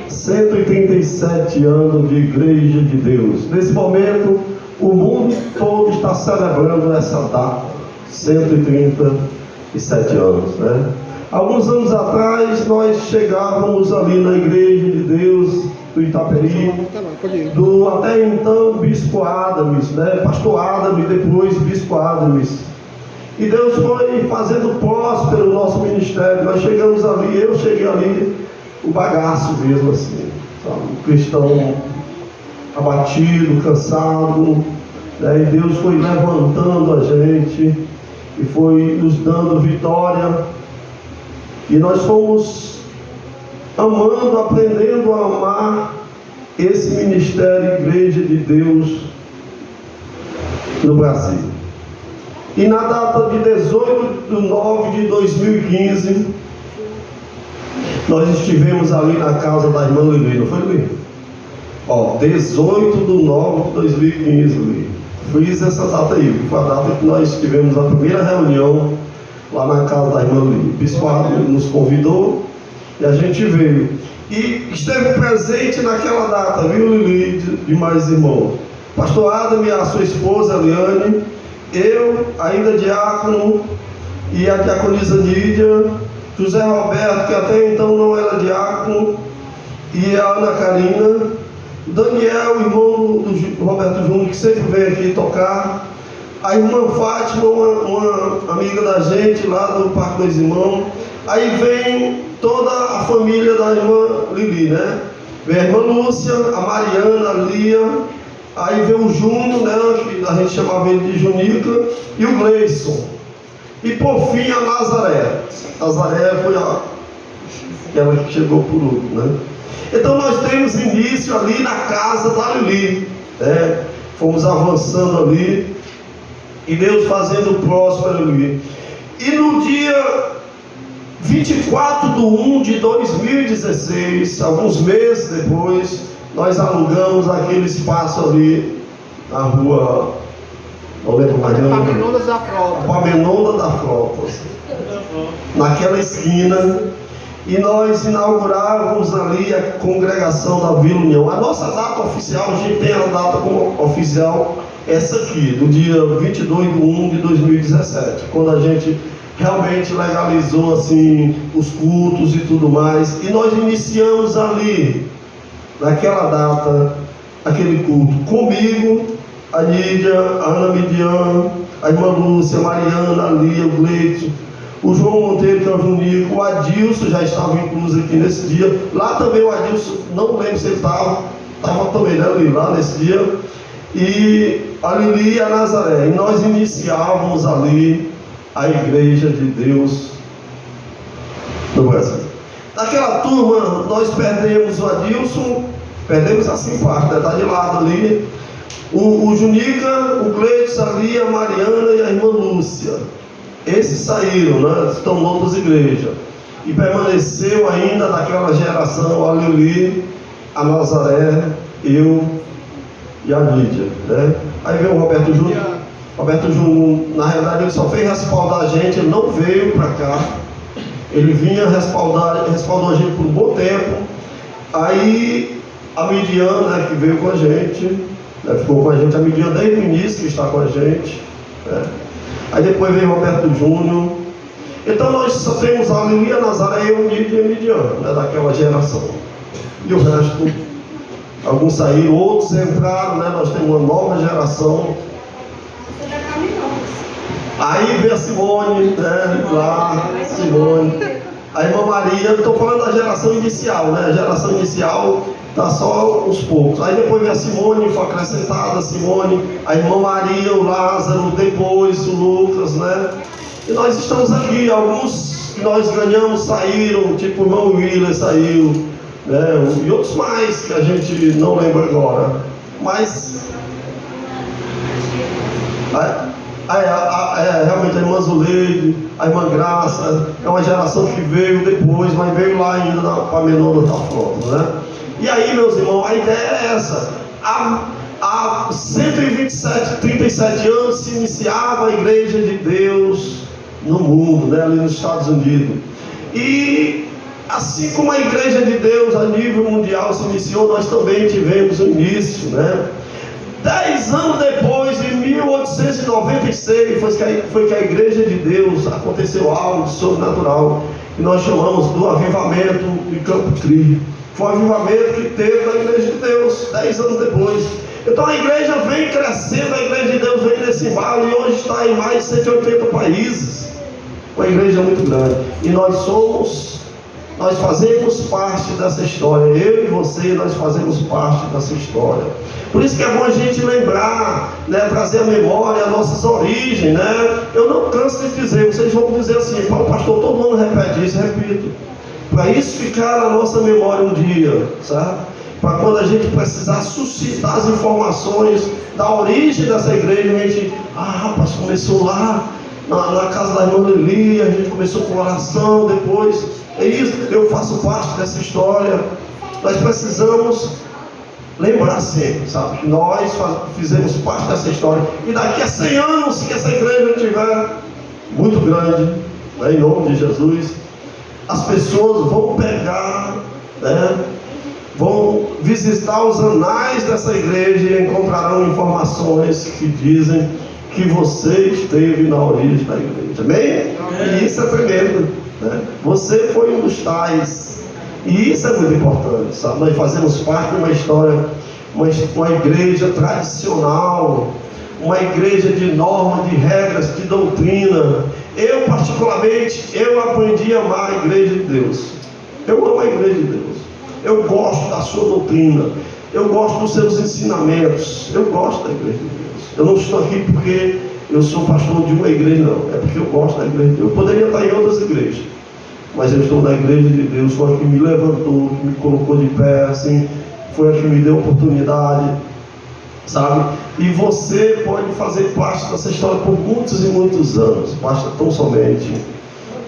137 anos de Igreja de Deus. Nesse momento, o mundo todo está celebrando essa data, 137 anos, né? Alguns anos atrás, nós chegávamos ali na Igreja de Deus do Itaperi, do até então Bispo Adams, né? Pastor Adams, depois Bispo Adams. E Deus foi fazendo próspero o nosso ministério. Nós chegamos ali, eu cheguei ali, o bagaço mesmo assim, sabe? O cristão abatido, cansado, né? E Deus foi levantando a gente e foi nos dando vitória. E nós fomos amando, aprendendo a amar esse ministério Igreja de Deus no Brasil. E na data de 18/9/2015, nós estivemos ali na casa da irmã Lili, não foi, Lili? 18/9/2015, Lili. Fiz essa data aí, foi a data que nós tivemos a primeira reunião lá na casa da irmã Lili. O Bispo nos convidou e a gente veio. E esteve presente naquela data, viu, Lili, de mais irmãos? Pastor Adam e a sua esposa, Eliane, eu, ainda diácono, e a diaconisa Nídia, José Roberto, que até então não era diácono, e a Ana Karina, Daniel, irmão do Roberto Júnior, que sempre vem aqui tocar, a irmã Fátima, uma amiga da gente lá do Parque dos Irmãos. Aí vem toda a família da irmã Lili, né? Vem a irmã Lúcia, a Mariana, a Lia, aí vem o Júnior, né? Que a gente chamava ele de Junica, e o Gleison. E por fim a Nazaré. Nazaré foi aquela que chegou por último, né? Então nós temos início ali na casa da Lili, né? Fomos avançando ali e Deus fazendo próspero ali. E no dia 24/1/2016, alguns meses depois, nós alugamos aquele espaço ali na rua, não lembro mais não. Pamenondas da Frota. Pamenondas da Frota, naquela esquina. E nós inaugurávamos ali a congregação da Vila União. A nossa data oficial, a gente tem a data oficial, essa aqui, do dia 22/1/2017, quando a gente realmente legalizou assim os cultos e tudo mais. E nós iniciamos ali, naquela data, aquele culto. Comigo, a Nídia, a Ana Midian, a irmã Lúcia, a Mariana, a Lia, o Gleito, o João Monteiro, que é o Junico, o Adilson já estava incluso aqui nesse dia. Lá também o Adilson, não lembro se ele estava também, né, lá nesse dia. E a Lili e a Nazaré. E nós iniciávamos ali a Igreja de Deus no Brasil. Daquela turma, nós perdemos o Adilson, perdemos assim parte, né? Está de lado ali. O Junica, o Gleitson, a Lia, a Mariana e a irmã Lúcia. Esses saíram, né? Estão em outras igrejas. E permaneceu ainda daquela geração a Lili, a Nazaré, eu e a Lídia, né? Aí veio o Roberto Júnior. Roberto Júnior, na realidade, ele só fez respaldar a gente, ele não veio para cá. Ele vinha respaldou a gente por um bom tempo. Aí a Midian, né, que veio com a gente, né, ficou com a gente, a Midian desde o início que está com a gente, né? Aí depois veio Roberto Júnior. Então nós só temos a Lili, a Nazaré, eu, Nídia e a Midian, né, daquela geração. E o resto, alguns saíram, outros entraram, né? Nós temos uma nova geração. Aí veio a Simone, né? Lá, Simone. A irmã Maria, eu estou falando da geração inicial, né? A geração inicial está só uns poucos. Aí depois veio a Simone, foi acrescentada a Simone, a irmã Maria, o Lázaro, depois o Lucas, né? E nós estamos aqui, alguns que nós ganhamos saíram, tipo o irmão Willer saiu, né? E outros mais que a gente não lembra agora. Mas realmente a irmã Zuleide, a irmã Graça, é uma geração que veio depois, mas veio lá ainda na Pamenondas da Frota, né? E aí, meus irmãos, a ideia é essa. Há 137 anos se iniciava a Igreja de Deus no mundo, né? Ali nos Estados Unidos. E Assim como a Igreja de Deus a nível mundial se iniciou, nós também tivemos o início, né? 10 anos depois, em 1896, foi que a Igreja de Deus aconteceu algo sobrenatural, que nós chamamos do avivamento de Campo Tri. Foi o avivamento que teve na Igreja de Deus, 10 anos depois. Então a igreja vem crescendo, a Igreja de Deus vem nesse embalo, e hoje está em mais de 180 países. Uma igreja muito grande. E nós fazemos parte dessa história. Eu e você, nós fazemos parte dessa história. Por isso que é bom a gente lembrar, né, trazer à memória as nossas origens, né? Eu não canso de dizer, vocês vão dizer assim, pastor, todo mundo repete isso, repito. Para isso ficar na nossa memória um dia, sabe? Para quando a gente precisar suscitar as informações da origem dessa igreja, a gente, rapaz, começou lá na casa da irmã Lili, a gente começou com oração, depois, é isso, eu faço parte dessa história. Nós precisamos lembrar sempre, sabe, que nós fizemos parte dessa história, e daqui a 100 anos, que essa igreja estiver muito grande, né, em nome de Jesus, as pessoas vão pegar, né, vão visitar os anais dessa igreja e encontrarão informações que dizem que você esteve na origem da igreja. Amém? E isso é tremendo, né? Você foi um dos tais. E isso é muito importante, sabe? Nós fazemos parte de uma história, uma igreja tradicional, uma igreja de normas, de regras, de doutrina. Eu particularmente, eu aprendi a amar a igreja de Deus. Eu amo a igreja de Deus. Eu gosto da sua doutrina. Eu gosto dos seus ensinamentos. Eu gosto da igreja de Deus. Eu não estou aqui porque eu sou pastor de uma igreja, não. É porque eu gosto da igreja de Deus. Eu poderia estar em outras igrejas, mas eu estou na igreja de Deus. Foi a que me levantou, que me colocou de pé, assim. Foi a que me deu oportunidade, sabe? E você pode fazer parte dessa história por muitos e muitos anos. Basta tão somente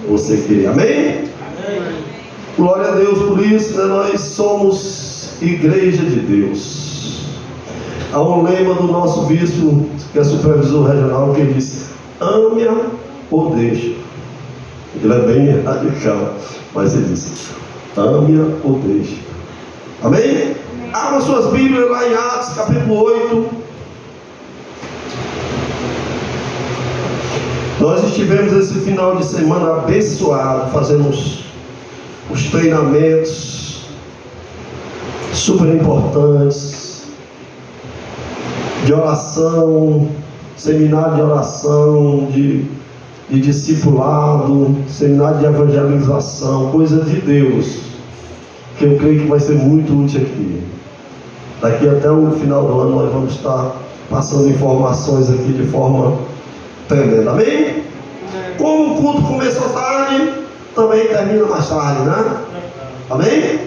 você querer. Amém? Glória a Deus por isso, né? Nós somos igreja de Deus. Há um lema do nosso bispo, que é supervisor regional, que diz: ame-a ou deixa. Ele é bem radical, mas ele diz: ame-a ou deixa. Amém? Abra suas Bíblias lá em Atos capítulo 8. Nós estivemos esse final de semana abençoado, fazemos os treinamentos super importantes de oração, seminário de oração, de discipulado, seminário de evangelização, coisa de Deus, que eu creio que vai ser muito útil aqui. Daqui até o final do ano nós vamos estar passando informações aqui de forma tremenda. Amém? Como o culto começou tarde, também termina mais tarde, né? Amém?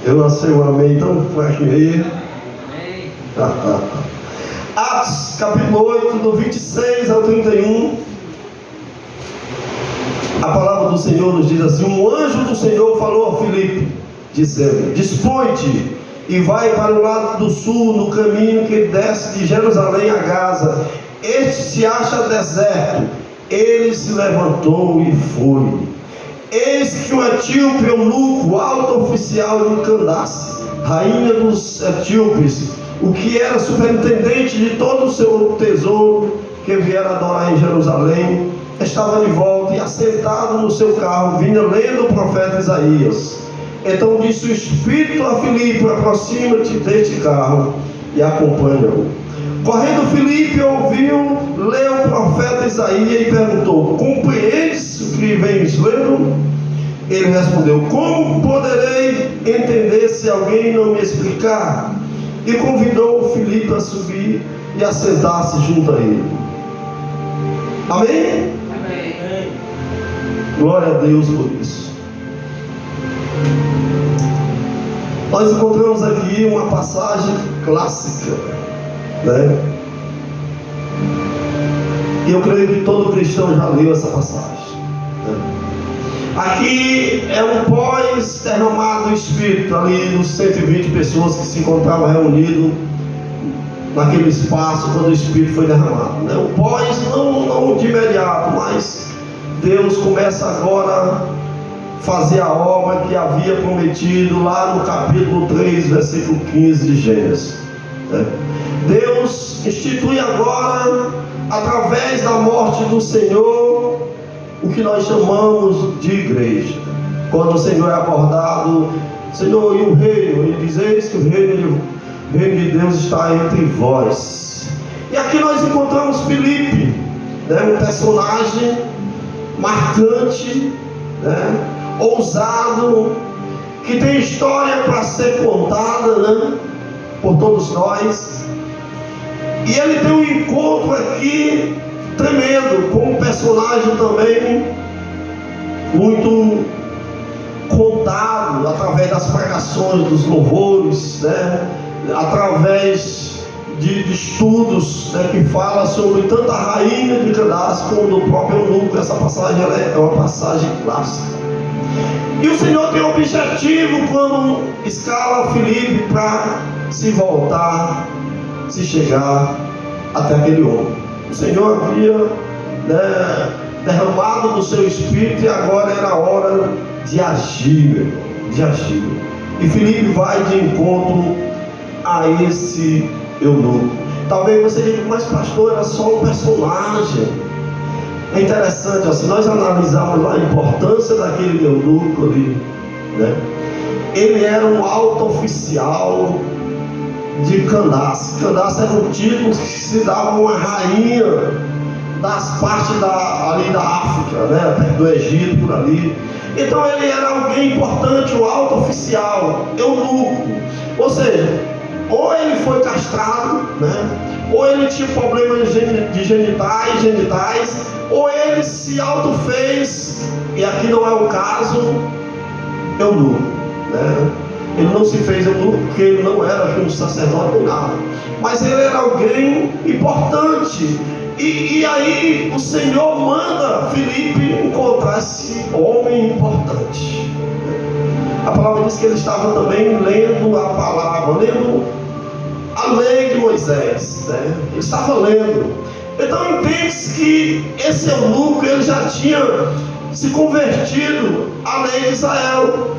Eu lancei um amém tão forte aí. Atos capítulo 8, do 26 ao 31. A palavra do Senhor nos diz assim: um anjo do Senhor falou a Filipe, dizendo: dispõe-te e vai para o lado do sul, no caminho que desce de Jerusalém a Gaza. Este se acha deserto. Ele se levantou e foi. Eis que o etíope eunuco, alto oficial de Candace, rainha dos etíopes, o que era superintendente de todo o seu tesouro, que viera adorar em Jerusalém, estava de volta e assentado no seu carro, vinha lendo o profeta Isaías. Então disse o Espírito a Filipe: aproxima-te deste carro e acompanha-o. Correndo Filipe ouviu, leu o profeta Isaías e perguntou: compreendes o que vens lendo? Ele respondeu: como poderei entender se alguém não me explicar? E convidou Filipe a subir e a sentar-se junto a ele. Amém? Amém. Glória a Deus por isso. Nós encontramos aqui uma passagem clássica, né? E eu creio que todo cristão já leu essa passagem, né? Aqui é um pós-derramado do Espírito, ali nos 120 pessoas que se encontravam reunidos naquele espaço quando o Espírito foi derramado, né? O pós não de imediato, mas Deus começa agora a fazer a obra que havia prometido lá no capítulo 3, versículo 15 de Gênesis. Deus institui agora, através da morte do Senhor, o que nós chamamos de igreja. Quando o Senhor é abordado, Senhor, e o reino? Ele diz: eis que o reino de Deus está entre vós. E aqui nós encontramos Filipe, um personagem marcante, ousado, que tem história para ser contada, por todos nós. E ele tem um encontro aqui tremendo com um personagem também muito contado através das pregações, dos louvores, através de estudos, que fala sobre tanto a rainha de Candace como do próprio eunuco. Essa passagem é uma passagem clássica. E o Senhor tem um objetivo quando escala Filipe para se voltar, se chegar até aquele homem. O Senhor havia derramado do seu espírito, e agora era a hora de agir, de agir. E Filipe vai de encontro a esse eunuco. Talvez você diga: mas pastor, era só um personagem. É interessante, se nós analisarmos a importância daquele eunuco ali, ele era um alto oficial de Candace. Candace era um título que se dava a uma rainha das partes ali da África, perto do Egito, por ali. Então ele era alguém importante, um alto oficial, eunuco. Ou seja, ou ele foi castrado, ou ele tinha problemas de genitais, ou ele se autofez, e aqui não é o caso, eunuco. Ele não se fez eunuco porque ele não era um sacerdote nem nada, mas ele era alguém importante. E aí o Senhor manda Filipe encontrar esse homem importante. A palavra diz que ele estava também lendo a palavra, lendo a lei de Moisés, Ele estava lendo. Então entende-se que esse eunuco, ele já tinha se convertido à lei de Israel,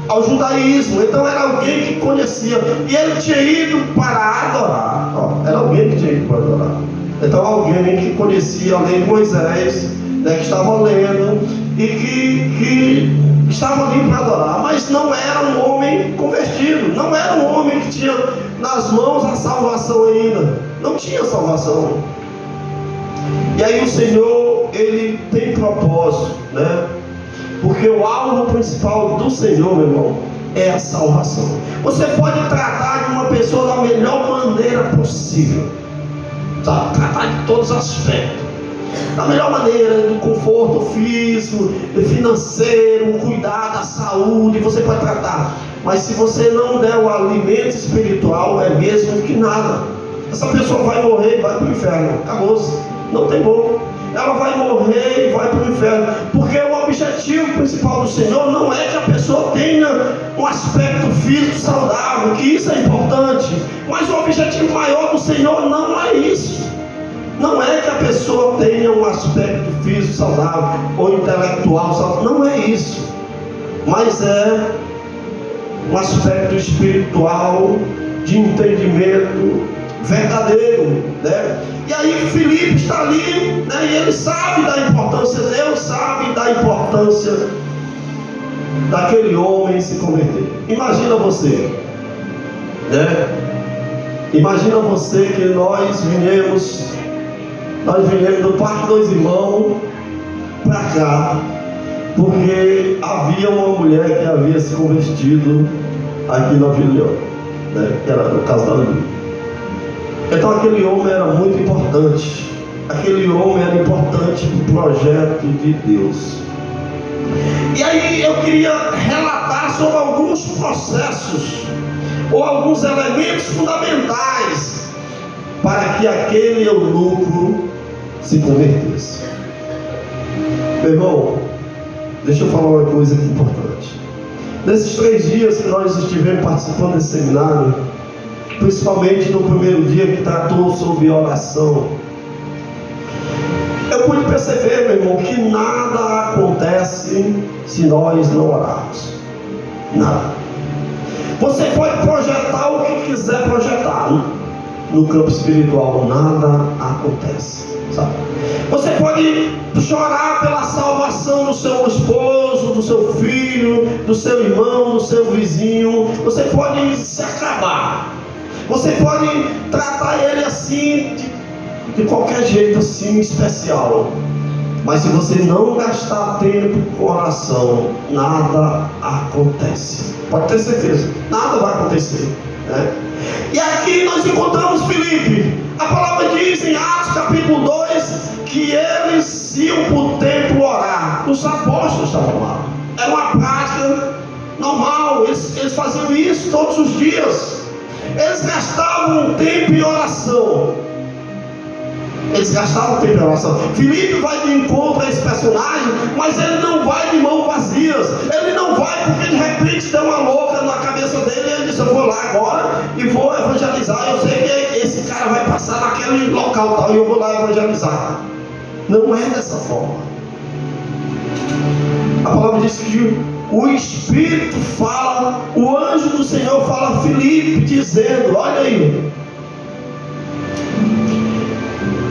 ao judaísmo. Então era alguém que conhecia, e ele tinha ido para adorar. Era alguém que tinha ido para adorar. Então alguém que conhecia a lei de Moisés, que estava lendo e que estava ali para adorar, mas não era um homem convertido, não era um homem que tinha nas mãos a salvação ainda, não tinha salvação. E aí o Senhor, ele tem propósito, porque o alvo principal do Senhor, meu irmão, é a salvação. Você pode tratar de uma pessoa da melhor maneira possível, tratar de todos os aspectos, da melhor maneira, do conforto físico, financeiro, cuidar da saúde, você pode tratar. Mas se você não der o alimento espiritual, é mesmo que nada. Essa pessoa vai morrer e vai para o inferno. Acabou-se. Não tem bom. Ela vai morrer e vai para o inferno. Porque o objetivo principal do Senhor não é que a pessoa tenha um aspecto físico saudável, que isso é importante. Mas o objetivo maior do Senhor não é isso. Não é que a pessoa tenha um aspecto físico saudável ou intelectual saudável. Não é isso. Mas é um aspecto espiritual, de entendimento verdadeiro, E aí Filipe está ali, e ele sabe da importância, Deus sabe da importância daquele homem se converter. Imagina você, Imagina você que nós viemos do Parque dos Irmãos para cá, porque havia uma mulher que havia se convertido aqui na Vila, que era o caso da Lívia. Então aquele homem era muito importante. Aquele homem era importante para o projeto de Deus. E aí eu queria relatar sobre alguns processos ou alguns elementos fundamentais para que aquele eunuco se convertesse. Meu irmão, deixa eu falar uma coisa aqui importante. Nesses 3 dias que nós estivemos participando desse seminário, principalmente no primeiro dia que tratou sobre oração, eu pude perceber, meu irmão, que nada acontece se nós não orarmos. Nada. Você pode projetar o que quiser projetar, né? No campo espiritual nada acontece, sabe? Você pode chorar pela salvação do seu esposo, do seu filho, do seu irmão, do seu vizinho. Você pode se acabar. Você pode tratar ele assim, de qualquer jeito assim, especial. Mas se você não gastar tempo com oração, nada acontece. Pode ter certeza, nada vai acontecer, né? E aqui nós encontramos Filipe. A palavra diz em Atos capítulo 2 que eles iam para o templo orar. Os apóstolos estavam lá. Era uma prática normal. Eles faziam isso todos os dias. Eles gastavam tempo em oração. Filipe vai de encontro a esse personagem, mas ele não vai de mãos vazias. Ele não vai porque de repente deu uma louca na cabeça dele e ele disse: eu vou lá agora e vou evangelizar. Eu sei que esse cara vai passar naquele local tal e eu vou lá evangelizar. Não é dessa forma. A palavra diz que o Espírito fala, o anjo do Senhor fala a Filipe dizendo: olha aí.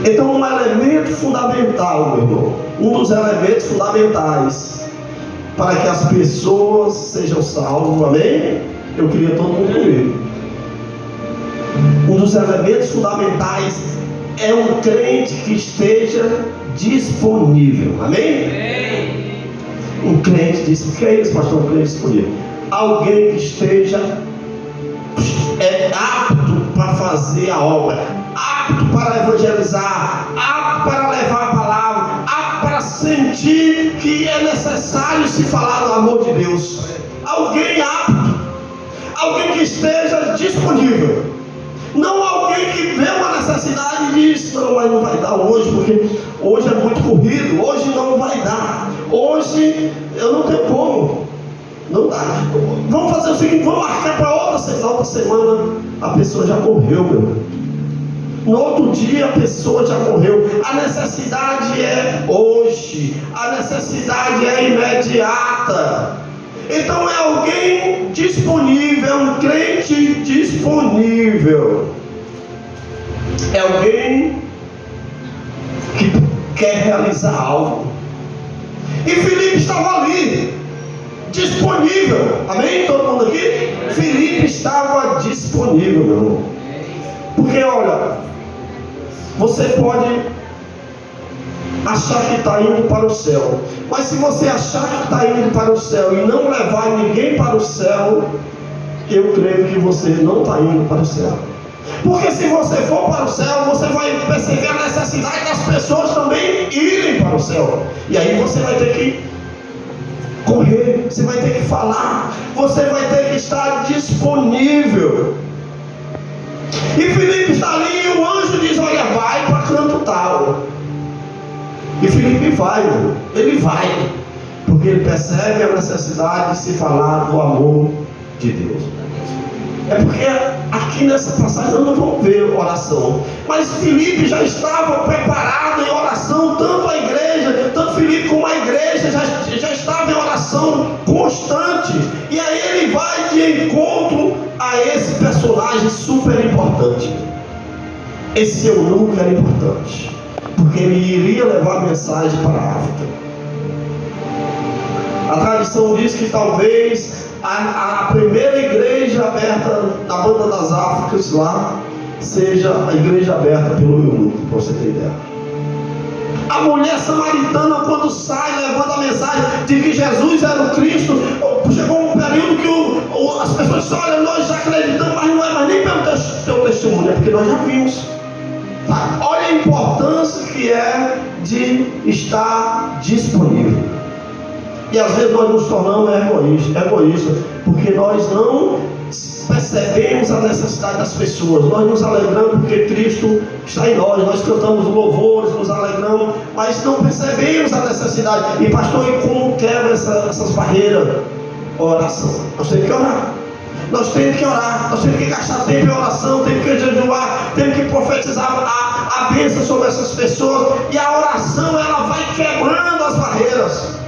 Então, um elemento fundamental, meu irmão, um dos elementos fundamentais para que as pessoas sejam salvas, amém? Eu queria todo mundo comigo. Um dos elementos fundamentais é um crente que esteja disponível, amém? Um crente disponível. O que é isso, pastor? Um crente disponível. Alguém que esteja apto para fazer a obra, apto para evangelizar, apto para levar a palavra, apto para sentir que é necessário se falar do amor de Deus. Alguém apto, alguém que esteja disponível, não alguém que vê uma necessidade e diz: não, mas não vai dar hoje, porque hoje é muito corrido, hoje não vai dar, hoje eu não tenho como. Não dá. Vamos fazer o seguinte, vamos marcar para outra semana. A pessoa já morreu, meu. No outro dia a pessoa já morreu. A necessidade é hoje. A necessidade é imediata. Então é alguém disponível, é um crente disponível. É alguém que quer realizar algo. E Filipe estava ali, disponível, amém? Todo mundo aqui? Filipe estava disponível, meu irmão. Porque olha, você pode achar que está indo para o céu, mas se você achar que está indo para o céu e não levar ninguém para o céu, eu creio que você não está indo para o céu. Porque se você for para o céu, você vai perceber a necessidade das pessoas também irem para o céu. E aí você vai ter que correr, você vai ter que falar, você vai ter que estar disponível. E Filipe está ali e o anjo diz: olha, vai para canto tal. E Filipe vai, ele vai, porque ele percebe a necessidade de se falar do amor de Deus. É porque aqui nessa passagem nós não vamos ver oração, mas Filipe já estava preparado em oração, tanto Filipe como a igreja já estava em oração constante. E aí ele vai de encontro a esse personagem super importante. Esse eunuco era importante, porque ele iria levar a mensagem para a África. A tradição diz que talvez a primeira igreja aberta na Banda das Áfricas lá seja a igreja aberta pelo eunuco, para você ter ideia. A mulher samaritana, quando sai levando a mensagem de que Jesus era o Cristo, chegou um período que as pessoas disseram: olha, nós já acreditamos, mas não é mais nem pelo teu testemunho, é porque nós já vimos. Olha a importância que é de estar disponível. E às vezes nós nos tornamos egoístas, porque nós não percebemos a necessidade das pessoas. Nós nos alegramos porque Cristo está em nós cantamos louvores, nos alegramos, mas não percebemos a necessidade. E pastor, e como quebra essas barreiras? Oração. Nós temos que orar. Nós temos que gastar tempo em oração, temos que jejuar, temos que profetizar a bênção sobre essas pessoas. E a oração, ela vai quebrando as barreiras.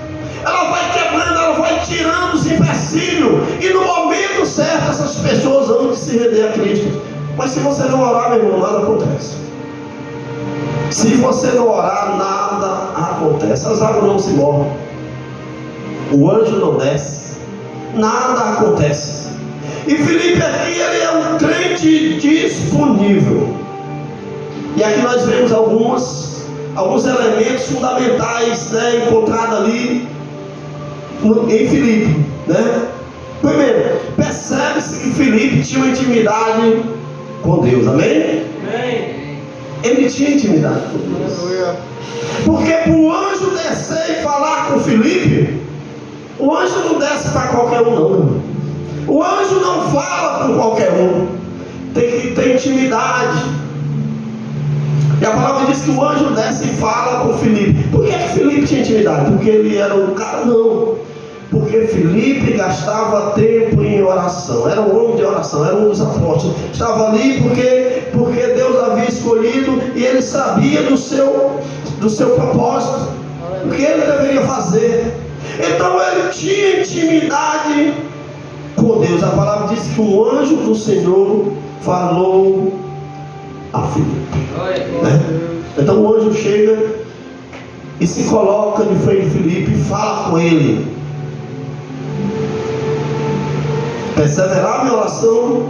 Ela vai quebrando, ela tirando os empecilhos, e no momento certo essas pessoas vão se render a Cristo. Mas se você não orar, meu irmão, nada acontece. Se você não orar, nada acontece. As águas não se movem, o anjo não desce, nada acontece. E Filipe aqui, ele é um crente disponível. E aqui nós vemos alguns elementos fundamentais, né, encontrados ali em Filipe, né? Primeiro, percebe-se que Filipe tinha uma intimidade com Deus, amém? Amém. Ele tinha intimidade com Deus. Porque para o anjo descer e falar com Filipe, o anjo não desce para qualquer um, não. O anjo não fala com qualquer um, tem que ter intimidade. E a palavra diz que o anjo desce e fala com Filipe. Por que Filipe tinha intimidade? Porque ele era um cara? Não. Porque Filipe gastava tempo em oração. Era um homem de oração, era um dos apóstolos. Estava ali porque Deus havia escolhido e ele sabia do seu propósito, o que ele deveria fazer. Então ele tinha intimidade com Deus. A palavra diz que o anjo do Senhor falou a Filipe, né? Então o anjo chega e se coloca de frente de Filipe e fala com ele. Perseverava em oração,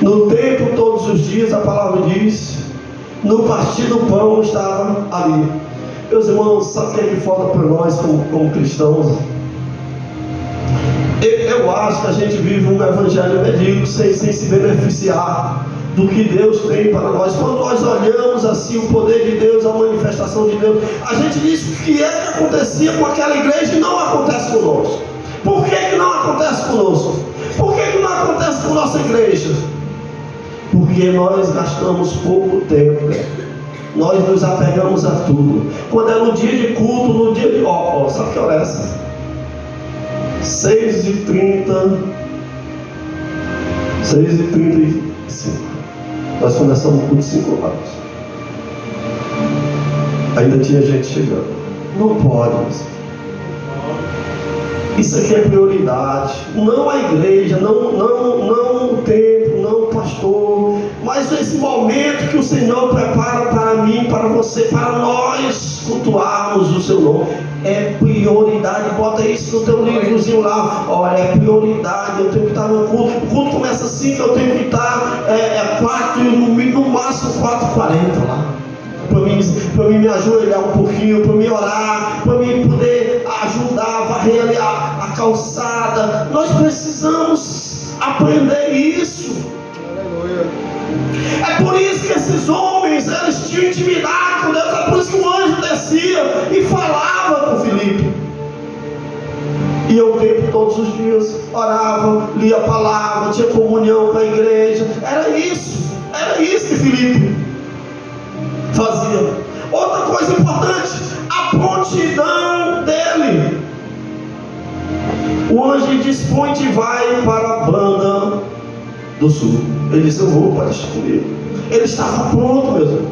no templo todos os dias, a palavra diz, no partir do pão estava ali. Meus irmãos, sabe o que é que falta para nós como cristãos? Eu acho que a gente vive um evangelho medíocre sem se beneficiar do que Deus tem para nós. Quando nós olhamos assim o poder de Deus, a manifestação de Deus, a gente diz o que é que acontecia com aquela igreja e não acontece conosco. Por que não acontece conosco? Por que não acontece com nossa igreja? Porque nós gastamos pouco tempo, nós nos apegamos a tudo. Quando é no dia de culto, no dia de... sabe que hora é essa? 6h30, 6h35. Nós começamos o culto 5 horas. Ainda tinha gente chegando. Não pode, isso aqui é prioridade. Não a igreja, não o templo, não o pastor, mas esse momento que o Senhor prepara para mim, para você, para nós cultuarmos o seu nome, é prioridade. Bota isso no teu livrozinho lá. Olha, é prioridade. Eu tenho que estar no culto. O culto começa às 5, eu tenho que estar 4, no máximo 4h40 lá. Para mim me ajoelhar um pouquinho, para mim orar, para mim poder ajudar a varrer ali a calçada. Nós precisamos aprender isso. É por isso que esses homens, eles tinham intimidade com Deus. É por isso que o anjo descia e falava com Filipe. E eu tempo todos os dias orava, lia a palavra, tinha comunhão com a igreja. Era isso que Filipe fazia. Outra coisa importante, a prontidão dele. O anjo dispõe e vai para a banda do sul. Ele disse: eu vou para este comigo. Ele estava pronto, meu irmão.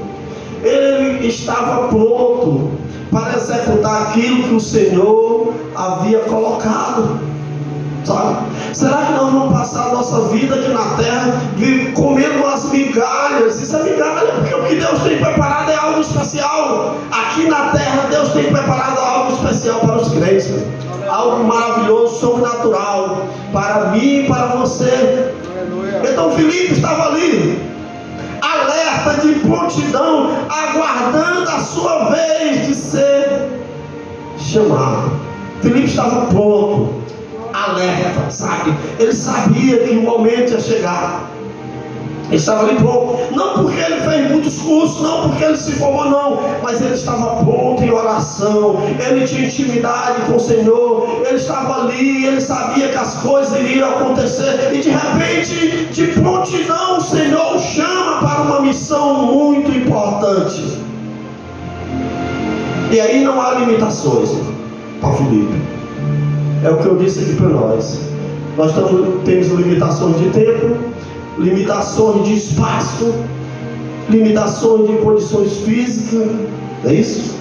Ele estava pronto para executar aquilo que o Senhor havia colocado. Sabe? Será que nós vamos passar a nossa vida aqui na terra comendo as migalhas? Isso é migalha, porque o que Deus tem preparado é algo especial. Aqui na terra Deus tem preparado algo especial para os crentes, algo maravilhoso, sobrenatural, para mim e para você. Então Filipe estava ali, alerta, de prontidão, aguardando a sua vez de ser chamado. Filipe estava pronto, alerta, sabe? Ele sabia que o momento ia chegar. Ele estava ali pronto, não porque ele fez muitos cursos, não porque ele se formou, não, mas ele estava pronto em oração, ele tinha intimidade com o Senhor, ele estava ali, ele sabia que as coisas iriam acontecer, e de repente, de prontidão, o Senhor o chama para uma missão muito importante. E aí não há limitações para Filipe. É o que eu disse aqui para nós. Nós temos limitações de tempo, limitações de espaço, limitações de condições físicas. É isso?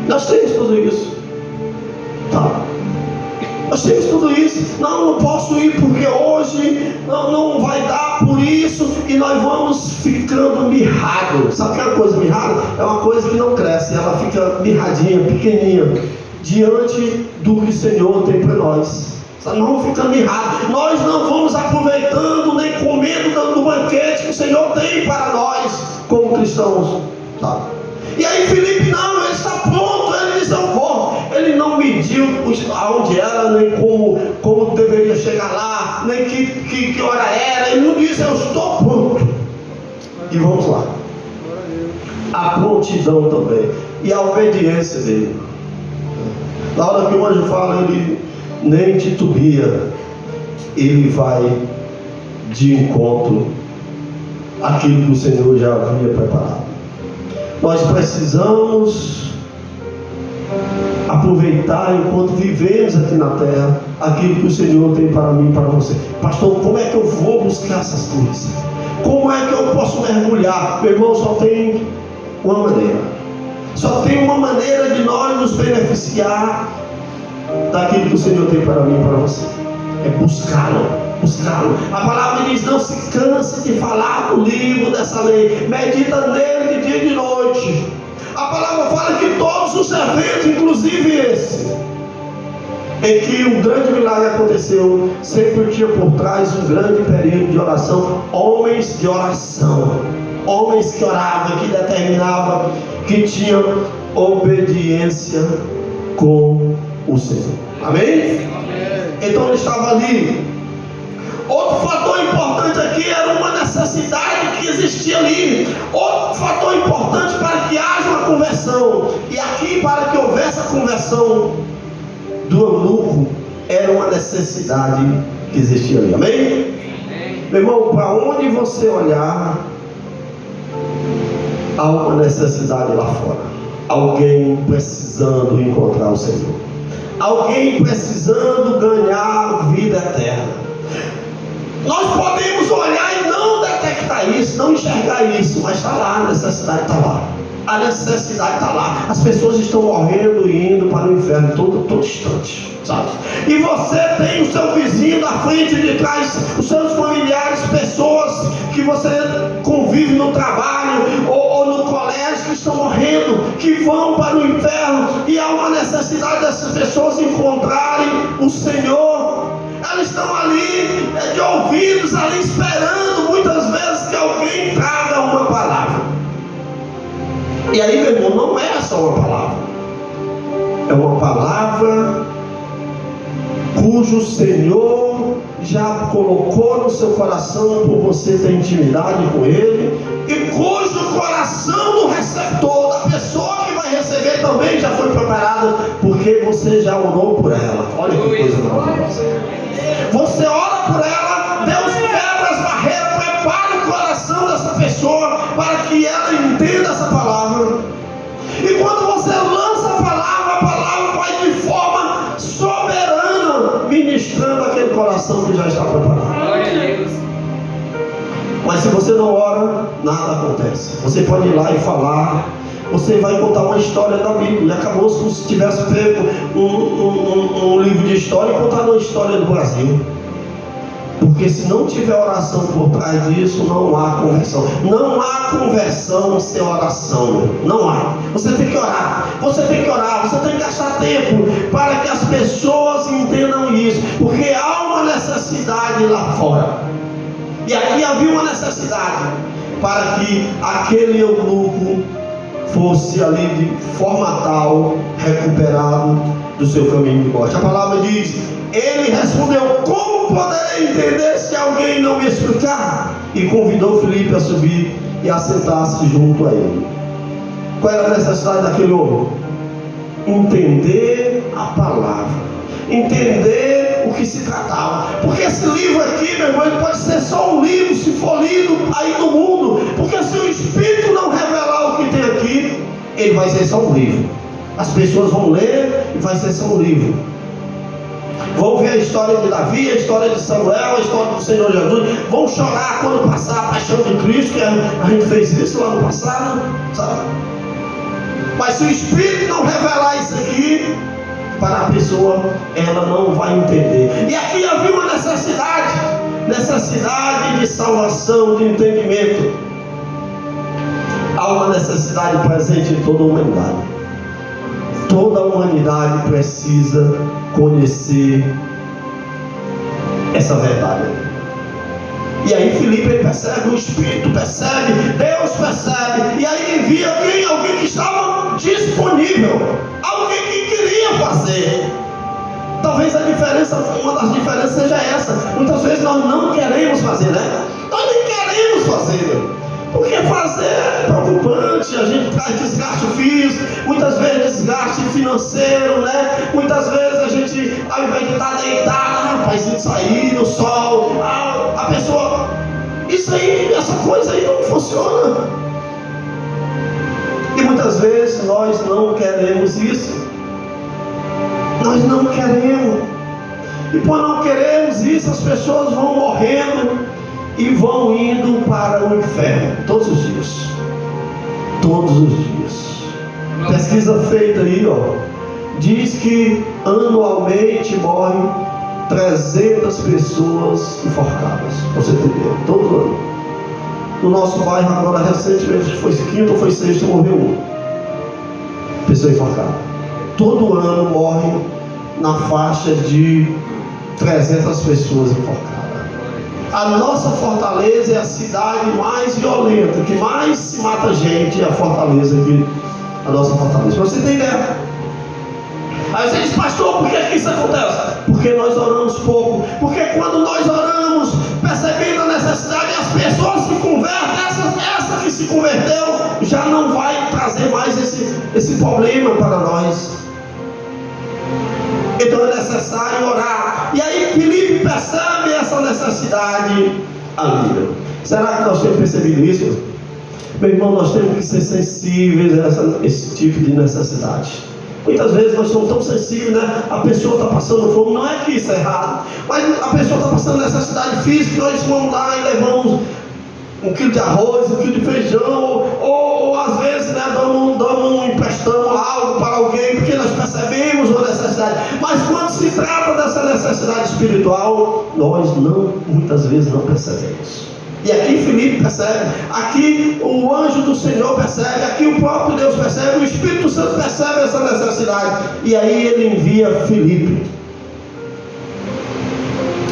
Nós temos tudo isso. Tá. Nós temos tudo isso. Não posso ir porque hoje não vai dar por isso. E nós vamos ficando mirrados. Sabe o que é uma coisa mirrada? É uma coisa que não cresce, ela fica mirradinha, pequenininha, diante do que o Senhor tem para nós. Nós vamos ficando mirrados. Nós não vamos aproveitando nem comendo do banquete que o Senhor tem para nós como cristãos, sabe? E aí Filipe não, ele está pronto, ele disse eu vou. Ele não mediu aonde era, nem como deveria chegar lá, nem que hora era. Ele não disse eu estou pronto. E vamos lá. A prontidão também e a obediência dele. Na hora que o anjo fala, ele nem titubia, ele vai de encontro àquilo que o Senhor já havia preparado. Nós precisamos aproveitar enquanto vivemos aqui na terra aquilo que o Senhor tem para mim e para você. Pastor, como é que eu vou buscar essas coisas? Como é que eu posso mergulhar? Meu irmão, só tem uma maneira. Só tem uma maneira de nós nos beneficiar daquilo que o Senhor tem para mim e para você. É buscá-lo. A palavra diz: não se canse de falar do livro dessa lei, medita nele de dia e de noite. A palavra fala que todos os eventos, inclusive esse, em que um grande milagre aconteceu, sempre tinha por trás um grande período de oração. Homens de oração, homens que oravam, que determinavam, que tinham obediência com o Senhor. Amém? Então ele estava ali. Outro fator importante aqui era uma necessidade que existia ali. Outro fator importante para que haja uma conversão. E aqui, para que houvesse a conversão do eunuco, era uma necessidade que existia ali. Amém? Meu irmão, para onde você olhar, há uma necessidade lá fora. Alguém precisando encontrar o Senhor. Alguém precisando ganhar vida eterna. Nós podemos olhar e não detectar isso, não enxergar isso, mas está lá, a necessidade está lá. A necessidade está lá. As pessoas estão morrendo e indo para o inferno todo instante, sabe? E você tem o seu vizinho da frente e de trás, os seus familiares, pessoas que você convive no trabalho ou no colégio, que estão morrendo, que vão para o inferno. E há uma necessidade dessas pessoas encontrarem o Senhor. Elas estão ali de ouvidos, ali esperando muitas vezes que alguém traga uma palavra. E aí, meu irmão, não é só uma palavra. É uma palavra cujo Senhor já colocou no seu coração por você ter intimidade com Ele, e cujo coração do receptor, da pessoa que vai receber, também já foi preparada, porque você já orou por ela. Olha que coisa maravilhosa. Você ora por ela, Deus quebra as barreiras, prepara o coração dessa pessoa para que ela entenda essa palavra. E quando você lança a palavra vai de forma soberana, ministrando aquele coração que já está preparado. Mas se você não ora, nada acontece. Você pode ir lá e falar. Você vai contar uma história da Bíblia. E acabou como se tivesse pego um livro de história e contado uma história do Brasil. Porque se não tiver oração por trás disso, não há conversão. Não há conversão sem oração. Não há. Você tem que orar. Você tem que orar. Você tem que gastar tempo para que as pessoas entendam isso. Porque há uma necessidade lá fora. E aqui havia uma necessidade para que aquele eunuco fosse ali de forma tal recuperado do seu caminho de morte. A palavra diz: ele respondeu: como poderei entender se alguém não me explicar? E convidou Filipe a subir e a sentar-se junto a ele. Qual era a necessidade daquele homem? Entender a palavra, entender o que se tratava. Porque esse livro aqui, meu irmão, ele pode ser só um livro se for lido aí no mundo. Porque se o Espírito não revelar o que tem aqui, ele vai ser só um livro. As pessoas vão ler e vai ser só um livro. Vão ver a história de Davi, a história de Samuel, a história do Senhor Jesus. Vão chorar quando passar a paixão de Cristo, que a gente fez isso lá no passado, sabe? Mas se o Espírito não revelar isso aqui, para a pessoa, ela não vai entender. E aqui havia uma necessidade de salvação, de entendimento. Há uma necessidade presente em toda a humanidade. Toda a humanidade precisa conhecer essa verdade. E aí Filipe ele percebe, o Espírito percebe, Deus percebe, e aí envia alguém que estava disponível, alguém que queria fazer. Talvez uma das diferenças seja essa. Muitas vezes nós não queremos fazer, né? Nós nem queremos fazer, porque fazer é preocupante, a gente traz desgaste físico, muitas vezes desgaste financeiro, né? Muitas vezes a gente, ao invés de estar deitado, rapaz, de sair no sol, a pessoa, essa coisa aí não funciona. E muitas vezes nós não queremos isso. Nós não queremos. E por não querermos isso, as pessoas vão morrendo e vão indo para o inferno todos os dias. Todos os dias. Pesquisa feita aí, diz que anualmente morrem 300 pessoas enforcadas. Você entendeu? Todo ano. No nosso bairro agora recentemente, foi quinto ou foi sexto, morreu uma pessoa enforcada. Todo ano morrem na faixa de 300 pessoas enforcadas. A nossa Fortaleza é a cidade mais violenta, que mais se mata gente, é a Fortaleza aqui, a nossa Fortaleza. Pra você ter ideia. Aí você diz, pastor, por que isso acontece? Porque nós oramos pouco. Porque quando nós oramos, percebendo a necessidade, as pessoas se convertem, essa que se converteu já não vai trazer mais esse problema para nós. Então é necessário orar. E aí Filipe percebe essa necessidade ali. Será que nós temos percebido isso? Meu irmão, nós temos que ser sensíveis a esse tipo de necessidade. Muitas vezes nós somos tão sensíveis, né? A pessoa está passando fome, não é que isso é errado, mas a pessoa está passando necessidade física, nós vamos lá e levamos 1 quilo de arroz, 1 quilo de feijão, ou às vezes, né, emprestamos algo para alguém, porque nós percebemos uma necessidade. Mas quando se trata dessa necessidade espiritual, nós muitas vezes não percebemos. E aqui Filipe percebe, aqui o anjo do Senhor percebe, aqui o próprio Deus percebe, o Espírito Santo percebe essa necessidade. E aí ele envia Filipe.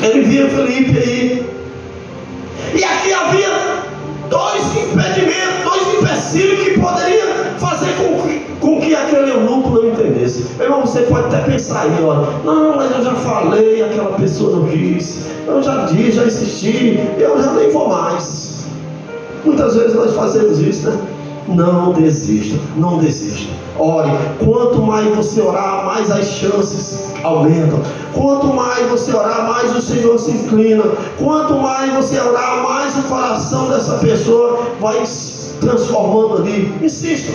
Ele envia Filipe aí. E aqui havia 2 impedimentos, 2 empecilhos que poderiam fazer com que aquele eunuco não entendesse. Meu irmão, você pode até pensar aí, não, mas eu já falei, aquela pessoa não quis, eu já disse, já insisti, eu já nem vou mais. Muitas vezes nós fazemos isso, né? Não desista, não desista. Ore, quanto mais você orar, mais as chances aumentam. Quanto mais você orar, mais o Senhor se inclina. Quanto mais você orar, mais o coração dessa pessoa vai se transformando ali. Insista.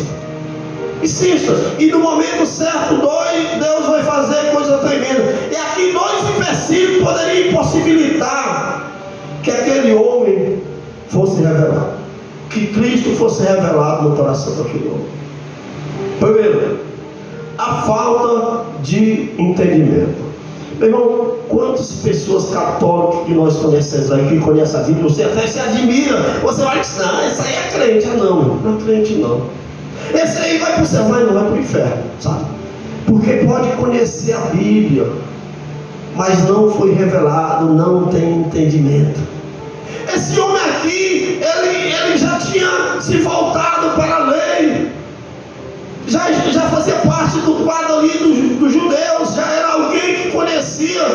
E no momento certo, Deus vai fazer coisa tremenda. E aqui 2 empecilhos poderiam impossibilitar que aquele homem fosse revelado, que Cristo fosse revelado no coração daquele homem. Primeiro, a falta de entendimento. Meu irmão, quantas pessoas católicas que nós conhecemos aí, que conhecem a Bíblia, você até se admira, você vai dizer, não, esse aí é crente. Não é crente não. Esse aí vai para o céu, mas não vai para o inferno, sabe? Porque pode conhecer a Bíblia, mas não foi revelado, não tem entendimento. Esse homem aqui, ele já tinha se voltado para a lei, já fazia parte do quadro ali dos judeus, já era alguém que conhecia.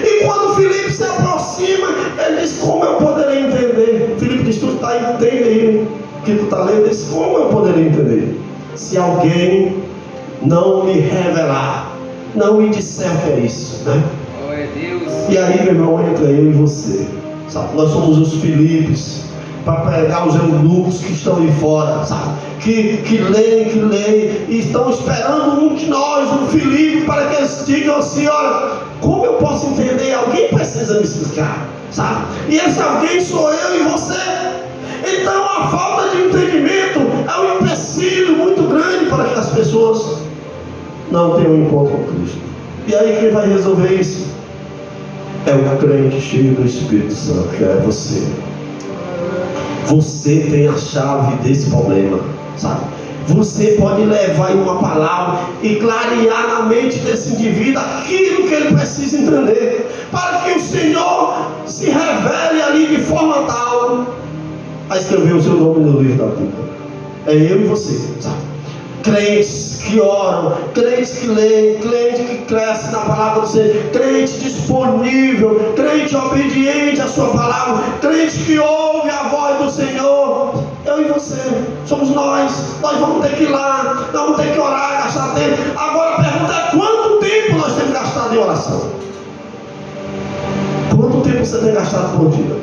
E quando Filipe se aproxima, ele diz, como eu poderei entender? Filipe diz, tu está entendendo aí que tu está lendo? Ele diz, como eu poderei entender? Se alguém não me revelar, não me disser o que é isso, né? Glória a Deus. E aí, meu irmão, entra eu e você, sabe? Nós somos os Filipes, para pregar os eunucos que estão aí fora, sabe? Que leem, e estão esperando um de nós, um Filipe, para que eles digam assim, olha, como eu posso entender? Alguém precisa me explicar, sabe? E esse alguém sou eu e você. Então a falta de entendimento é um empecilho muito grande para que as pessoas não tem um encontro com Cristo. E aí quem vai resolver isso? É o crente cheio do Espírito Santo, que é você. Você tem a chave desse problema, sabe? Você pode levar em uma palavra e clarear na mente desse indivíduo aquilo que ele precisa entender, para que o Senhor se revele ali de forma tal a escrever o seu nome no livro da vida. É eu e você, sabe? Crentes que oram, crentes que leem, crente que cresce na palavra do Senhor, crente disponível, crente obediente à sua palavra, crente que ouve a voz do Senhor. Eu e você, somos nós vamos ter que ir lá, nós vamos ter que orar, gastar tempo. Agora a pergunta é: quanto tempo nós temos gastado em oração? Quanto tempo você tem gastado por dia?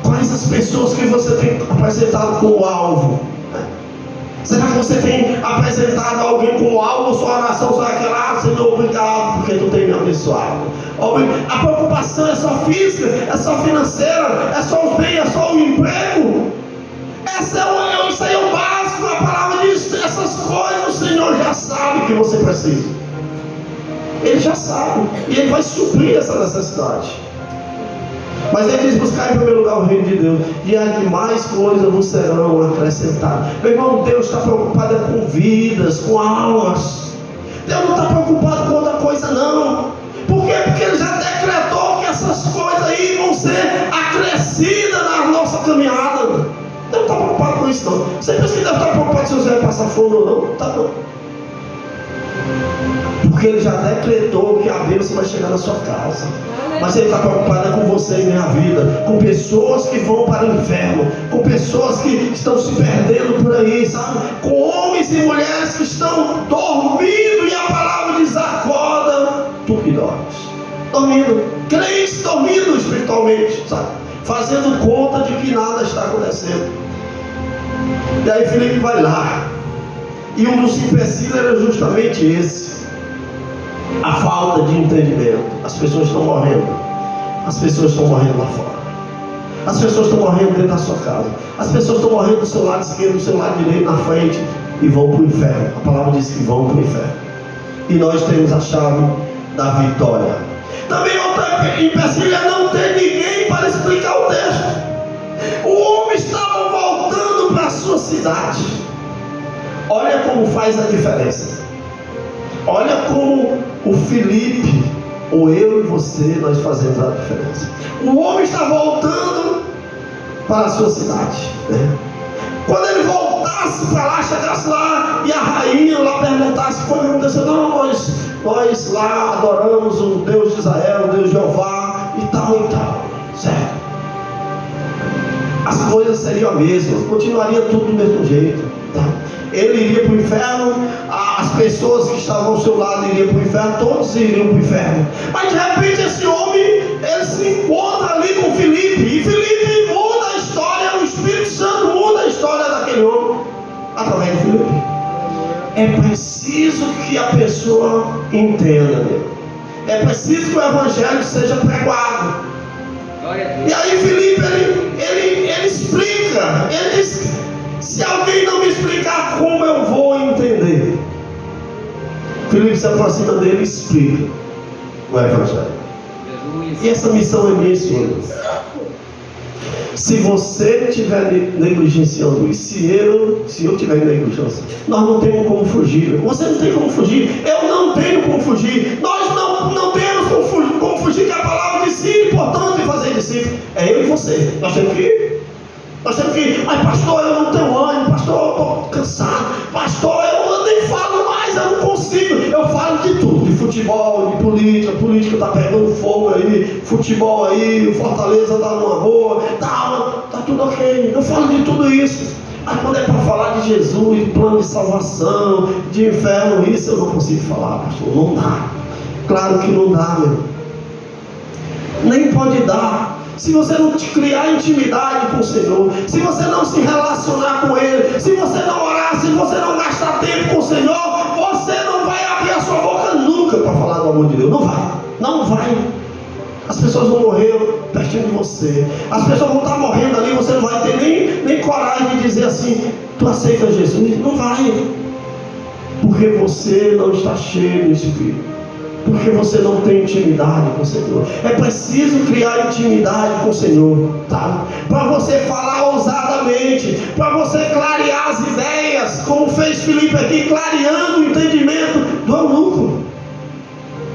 Quais as pessoas que você tem apresentado como alvo? Será que você tem apresentado alguém como alvo ou sua oração só aquela: Senhor, obrigado porque tu tem me abençoado? A preocupação é só física, é só financeira, é só os bens, é só o emprego? Isso aí é o básico. A palavra diz: essas coisas o Senhor já sabe que você precisa. Ele já sabe, e Ele vai suprir essa necessidade. Mas Ele diz: buscar em primeiro lugar o reino de Deus, e as demais coisas vos serão acrescentadas. Meu irmão, Deus está preocupado com vidas, com almas. Deus não está preocupado com outra coisa, não. Por quê? Porque Ele já decretou que essas coisas aí vão ser acrescidas na nossa caminhada. Deus não está preocupado com isso, não. Você pensa que Deus está preocupado se você vai passar fome ou não? Não está, não. Porque Ele já decretou que a bênção vai chegar na sua casa. Mas Ele está preocupado com você e minha vida, com pessoas que vão para o inferno, com pessoas que estão se perdendo por aí, sabe? Com homens e mulheres que estão dormindo, e a palavra diz: acorda, tu que dormes. Dormindo, crentes dormindo espiritualmente, sabe? Fazendo conta de que nada está acontecendo. E aí Filipe vai lá, e um dos empecilhos era justamente esse: a falta de entendimento. As pessoas estão morrendo. As pessoas estão morrendo lá fora. As pessoas estão morrendo dentro da sua casa. As pessoas estão morrendo do seu lado esquerdo, do seu lado direito, na frente, e vão para o inferno. A palavra diz que vão para o inferno. E nós temos a chave da vitória. Também outra empecilho é não ter ninguém para explicar o texto. O homem estava voltando para a sua cidade. Olha como faz a diferença. Olha como o Filipe, ou eu e você, nós fazemos a diferença. O homem está voltando para a sua cidade, né? Quando ele voltasse para lá, chegasse lá, e a rainha lá perguntasse: o que aconteceu? Não, nós lá adoramos o Deus de Israel, o Deus de Jeová, e tal, certo? As coisas seriam a mesma, continuaria tudo do mesmo jeito, tá? Ele iria para o inferno, as pessoas que estavam ao seu lado iriam para o inferno, todos iriam para o inferno. Mas de repente esse homem, ele se encontra ali com Filipe, e Filipe muda a história, o Espírito Santo muda a história daquele homem através de Filipe. É preciso que a pessoa entenda, né? É preciso que o evangelho seja pregado. E aí Filipe, ele explica, ele diz: se alguém não me explicar, como eu vou entender? Filipe se aproxima dele e explica o evangelho. E essa missão é minha e sua. Se você estiver negligenciando isso, se eu tiver negligência, nós não temos como fugir. Você não tem como fugir, eu não tenho como fugir. Nós não temos como fugir, que a palavra diz: sim, importante fazer discípulo. É eu e você. Nós temos que ir. Nós temos que ir. Ai, pastor, eu não tenho ânimo. Pastor, eu estou cansado. Pastor, eu nem falo mais, eu não consigo. Eu falo de tudo, de futebol, de política. A política está pegando fogo aí, futebol aí, o Fortaleza está numa boa, tá tudo ok. Eu falo de tudo isso. Aí quando é para falar de Jesus, de plano de salvação, de inferno, isso eu não consigo falar, pastor. Não dá. Claro que não dá, meu. Nem pode dar. Se você não te criar intimidade com o Senhor, se você não se relacionar com Ele, se você não orar, se você não gastar tempo com o Senhor, você não vai abrir a sua boca nunca para falar do amor de Deus. Não vai. As pessoas vão morrer pertinho de você. As pessoas vão estar morrendo ali, você não vai ter nem coragem de dizer assim: tu aceita Jesus? Não vai. Porque você não está cheio do Espírito. Porque você não tem intimidade com o Senhor. É preciso criar intimidade com o Senhor, tá? Para você falar ousadamente, para você clarear as ideias, como fez Filipe aqui, clareando o entendimento do eunuco.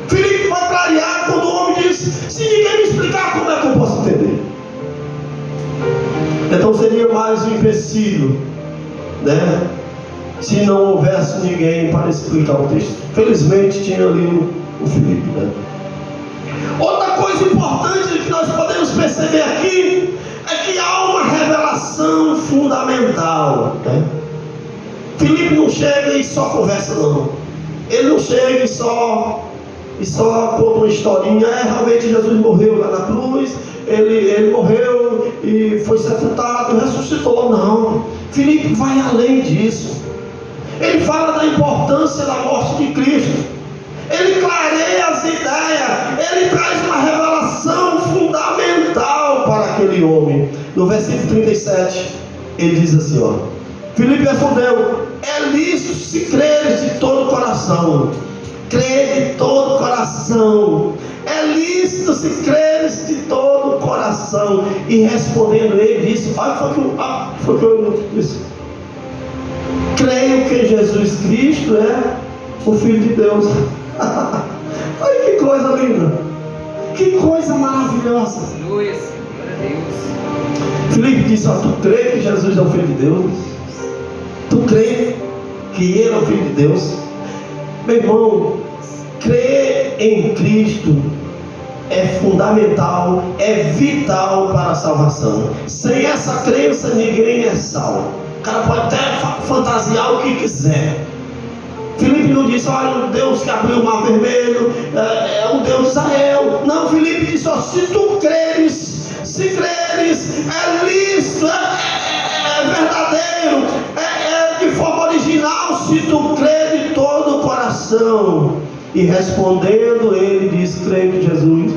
Filipe vai clarear quando o homem disse: se ninguém me explicar, como é que eu posso entender? Então seria mais um empecilho, né? Se não houvesse ninguém para explicar o texto. Felizmente tinha ali o Filipe, né? Outra coisa importante que nós podemos perceber aqui é que há uma revelação fundamental, né? Filipe não chega e só conversa, não. Ele não chega e só conta uma historinha. Realmente Jesus morreu lá na cruz, ele morreu e foi sepultado, ressuscitou. Não, Filipe vai além disso. Ele fala da importância da morte de Cristo. Ele clareia as ideias. Ele traz uma revelação fundamental para aquele homem. No versículo 37, ele diz assim, ó: Filipe respondeu: é lícito se creres de todo o coração. Crê de todo o coração. É lícito se creres de todo o coração. E respondendo ele disse: foi o que eu disse: creio que Jesus Cristo é o Filho de Deus. Olha que coisa linda, que coisa maravilhosa. Aleluia, glória a Deus. Filipe disse: tu crê que Jesus é o Filho de Deus? Tu crê que Ele é o Filho de Deus? Meu irmão, crer em Cristo é fundamental, é vital para a salvação. Sem essa crença ninguém é salvo. O cara pode até fantasiar o que quiser. Filipe não disse: olha, o Deus que abriu o mar vermelho é o Deus de Israel. Não, Filipe disse: se tu creres, se creres, é lícito, é verdadeiro, é de forma original, se tu crê de todo o coração. E respondendo, ele disse: creio que Jesus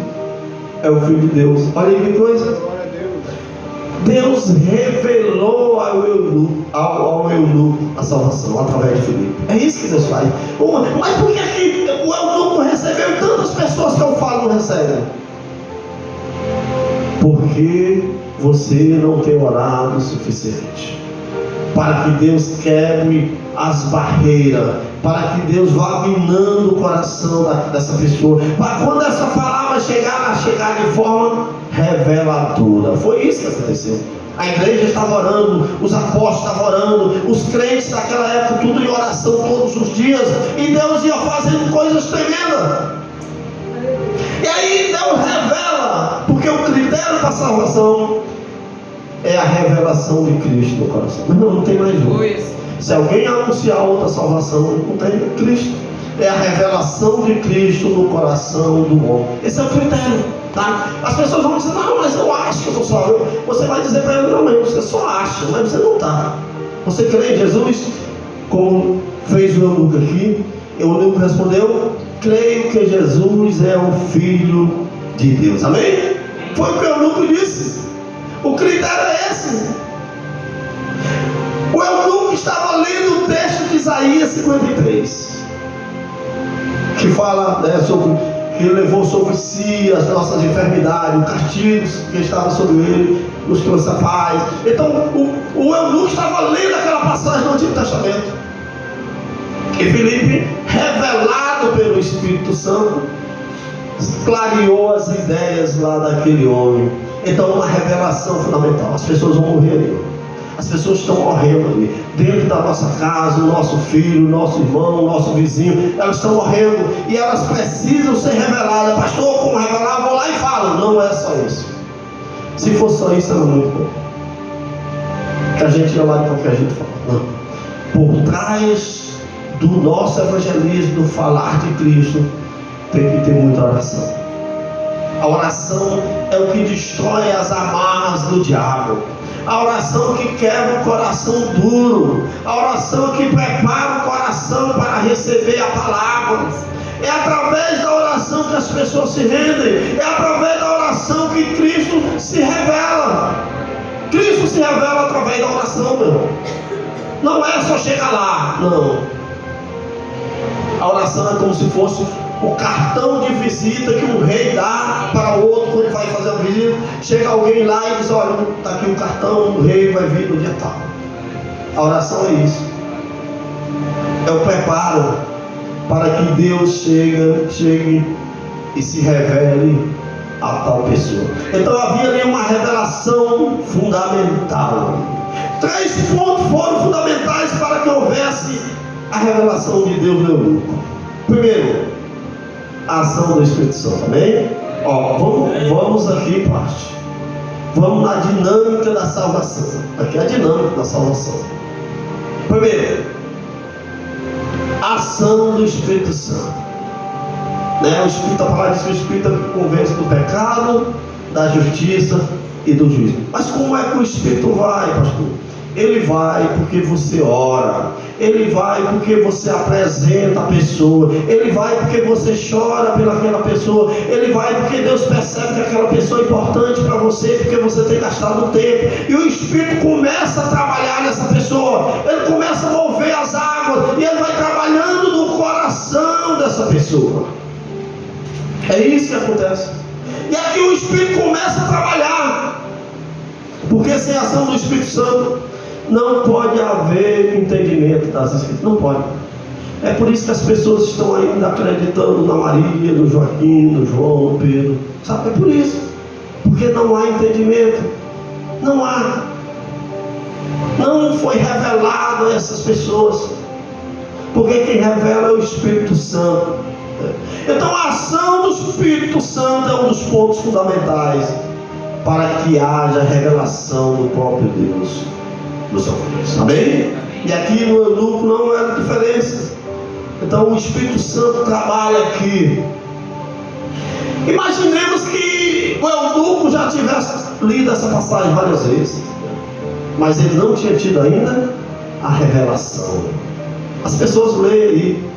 é o Filho de Deus. Olha aí que coisa. Deus revelou ao eunuco a salvação através de Filipe. É isso que Deus faz. Mas por que o eunuco recebeu e tantas pessoas que eu falo não recebem? Porque você não tem orado o suficiente para que Deus quebre as barreiras, para que Deus vá minando o coração dessa pessoa, para quando essa palavra chegar de forma reveladora. Foi isso que aconteceu. A igreja estava orando, os apóstolos estavam orando, os crentes daquela época, tudo em oração todos os dias, e Deus ia fazendo coisas tremendas. E aí Deus revela, porque o critério para a salvação é a revelação de Cristo no coração. Mas não tem mais um. Se alguém anunciar outra salvação, não tem Cristo. É a revelação de Cristo no coração do homem. Esse é o critério, tá? As pessoas vão dizer: não, mas eu acho que eu sou salvo. Você vai dizer para ele: não, mas você só acha, mas você não está. Você crê em Jesus, como fez o eunuco aqui. O eunuco respondeu: creio que Jesus é o Filho de Deus. Amém? Foi o que o eunuco disse. O critério é esse. O eunuco estava lendo o texto de Isaías 53, que fala, né, sobre que ele levou sobre si as nossas enfermidades, o castigo que estava sobre ele, nos trouxe a paz. Então o eunuco estava lendo aquela passagem do Antigo Testamento, e Filipe, revelado pelo Espírito Santo, clareou as ideias lá daquele homem. Então, uma revelação fundamental: as pessoas vão morrer ali. As pessoas estão morrendo ali, dentro da nossa casa, o nosso filho, o nosso irmão, o nosso vizinho, elas estão morrendo e elas precisam ser reveladas. Pastor, como revelar? Vou lá e falo. Não é só isso. Se for só isso, era muito bom, que a gente ia lá de qualquer jeito fala. Não. Por trás do nosso evangelismo, do falar de Cristo, tem que ter muita oração. A oração é o que destrói as amarras do diabo. A oração que quebra o coração duro. A oração que prepara o coração para receber a palavra. É através da oração que as pessoas se rendem. É através da oração que Cristo se revela. Cristo se revela através da oração, meu irmão. Não é só chegar lá, não. A oração é como se fosse o cartão de visita que um rei dá para o outro quando vai fazer uma visita. Chega alguém lá e diz: olha, está aqui o cartão, o rei vai vir no dia tal. A oração é isso. É o preparo para que Deus chegue e se revele a tal pessoa. Então havia ali uma revelação fundamental. 3 pontos foram fundamentais para que houvesse a revelação de Deus no eunuco. Primeiro, a ação do Espírito Santo. Amém? Vamos aqui, parte. Vamos na dinâmica da salvação. Aqui é a dinâmica da salvação. Primeiro, a ação do Espírito Santo. O Espírito, a palavra diz que o Espírito é que convence do pecado, da justiça e do juízo. Mas como é que o Espírito vai, pastor? Ele vai porque você ora, ele vai porque você apresenta a pessoa, ele vai porque você chora pelaquela pessoa, ele vai porque Deus percebe que aquela pessoa é importante para você, porque você tem gastado tempo, e o Espírito começa a trabalhar nessa pessoa, ele começa a mover as águas, e ele vai trabalhando no coração dessa pessoa. É isso que acontece. E aqui o Espírito começa a trabalhar, porque sem a ação do Espírito Santo não pode haver entendimento das Escrituras. Não pode. É por isso que as pessoas estão ainda acreditando na Maria, no Joaquim, no João, no Pedro. Sabe? É por isso. Porque não há entendimento. Não há. Não foi revelado a essas pessoas. Porque quem revela é o Espírito Santo. Então a ação do Espírito Santo é um dos pontos fundamentais para que haja revelação do próprio Deus nos homens. Amém? E aqui no eunuco não há diferença. Então o Espírito Santo trabalha aqui. Imaginemos que o eunuco já tivesse lido essa passagem várias vezes, mas ele não tinha tido ainda a revelação. As pessoas leem aí.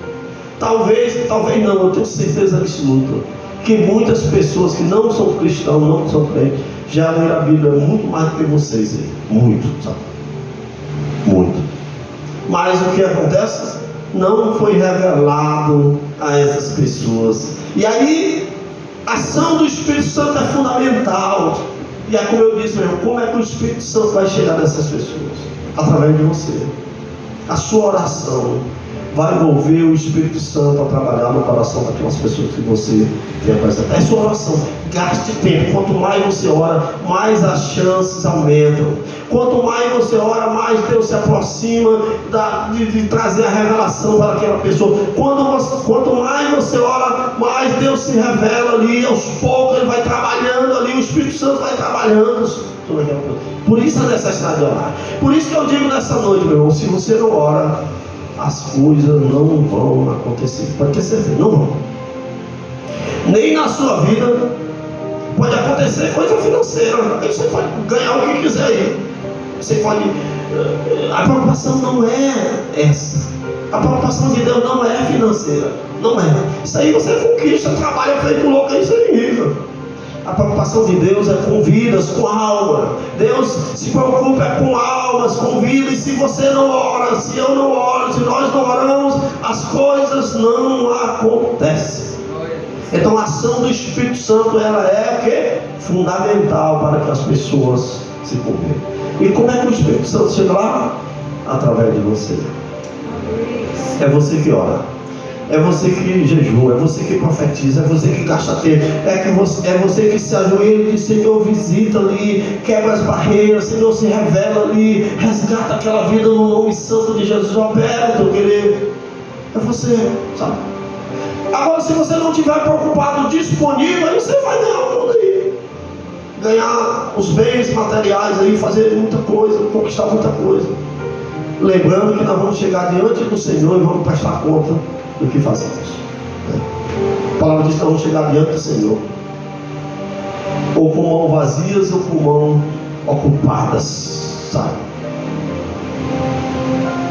Talvez não, eu tenho certeza absoluta que muitas pessoas que não são cristãos, não são crentes, já leram a Bíblia muito mais do que vocês aí. Muito, sabe? Muito. Mas o que acontece? Não foi revelado a essas pessoas. E aí, a ação do Espírito Santo é fundamental. E é como eu disse, meu irmão, como é que o Espírito Santo vai chegar nessas pessoas? Através de você. A sua oração vai envolver o Espírito Santo a trabalhar no coração daquelas pessoas que você tem apresentado. É sua oração. Gaste tempo. Quanto mais você ora, mais as chances aumentam. Quanto mais você ora, mais Deus se aproxima de trazer a revelação para aquela pessoa. Quanto mais você ora, mais Deus se revela ali. Aos poucos Ele vai trabalhando ali. O Espírito Santo vai trabalhando. Por isso a necessidade de orar. Por isso que eu digo nessa noite, meu irmão, se você não ora, as coisas não vão acontecer. Pode ter certeza, não vão. Nem na sua vida pode acontecer coisa financeira. Aí você pode ganhar o que quiser aí. Você pode. A preocupação não é essa. A preocupação de Deus não é financeira. Não é. Isso aí você conquista, trabalha feito louco, aí você é nível. A preocupação de Deus é com vidas, com alma. Deus se preocupa com almas, com vidas. E se você não ora, se eu não oro, se nós não oramos, as coisas não acontecem. Então a ação do Espírito Santo, ela é o quê? Fundamental para que as pessoas se convertam. E como é que o Espírito Santo chega lá? Através de você. É você que ora. É você que jejua, é você que profetiza, é você que gasta tempo, é você que se ajoelha e diz: Senhor, visita ali, quebra as barreiras, Senhor, se revela ali, resgata aquela vida no nome santo de Jesus, opera o teu querer. É você, sabe? Agora, se você não estiver preocupado, disponível, aí você vai ganhar o mundo aí, ganhar os bens materiais aí, fazer muita coisa, conquistar muita coisa. Lembrando que nós vamos chegar diante do Senhor e vamos prestar conta do que fazemos. A palavra diz que nós vamos chegar diante do Senhor, ou com mãos vazias ou com mãos ocupadas, sabe?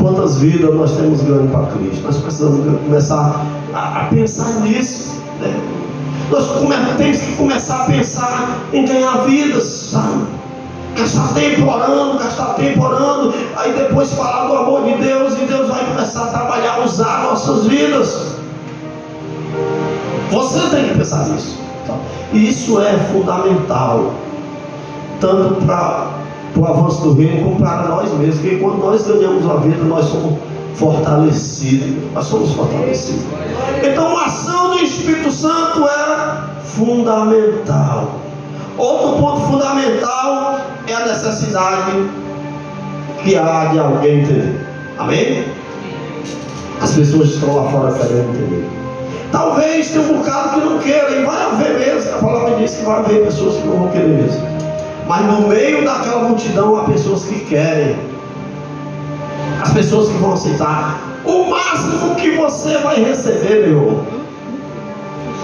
Quantas vidas nós temos ganho para Cristo? Nós precisamos começar a pensar nisso, né? Nós temos que começar a pensar em ganhar vidas, sabe? Gastar tempo orando, aí depois falar do amor de Deus, e Deus vai começar a trabalhar, usar nossas vidas. Você tem que pensar nisso. Tá? E isso é fundamental, tanto para o avanço do reino, como para nós mesmos. Porque quando nós ganhamos a vida, nós somos fortalecidos. Nós somos fortalecidos. Então a ação do Espírito Santo é fundamental. Outro ponto fundamental é a necessidade que há de alguém entender. Amém? As pessoas estão lá fora querendo entender. Talvez tenha um bocado que não queira, e vai haver mesmo. A palavra diz que vai haver pessoas que não vão querer mesmo. Mas no meio daquela multidão há pessoas que querem. As pessoas que vão aceitar. O máximo que você vai receber, meu irmão,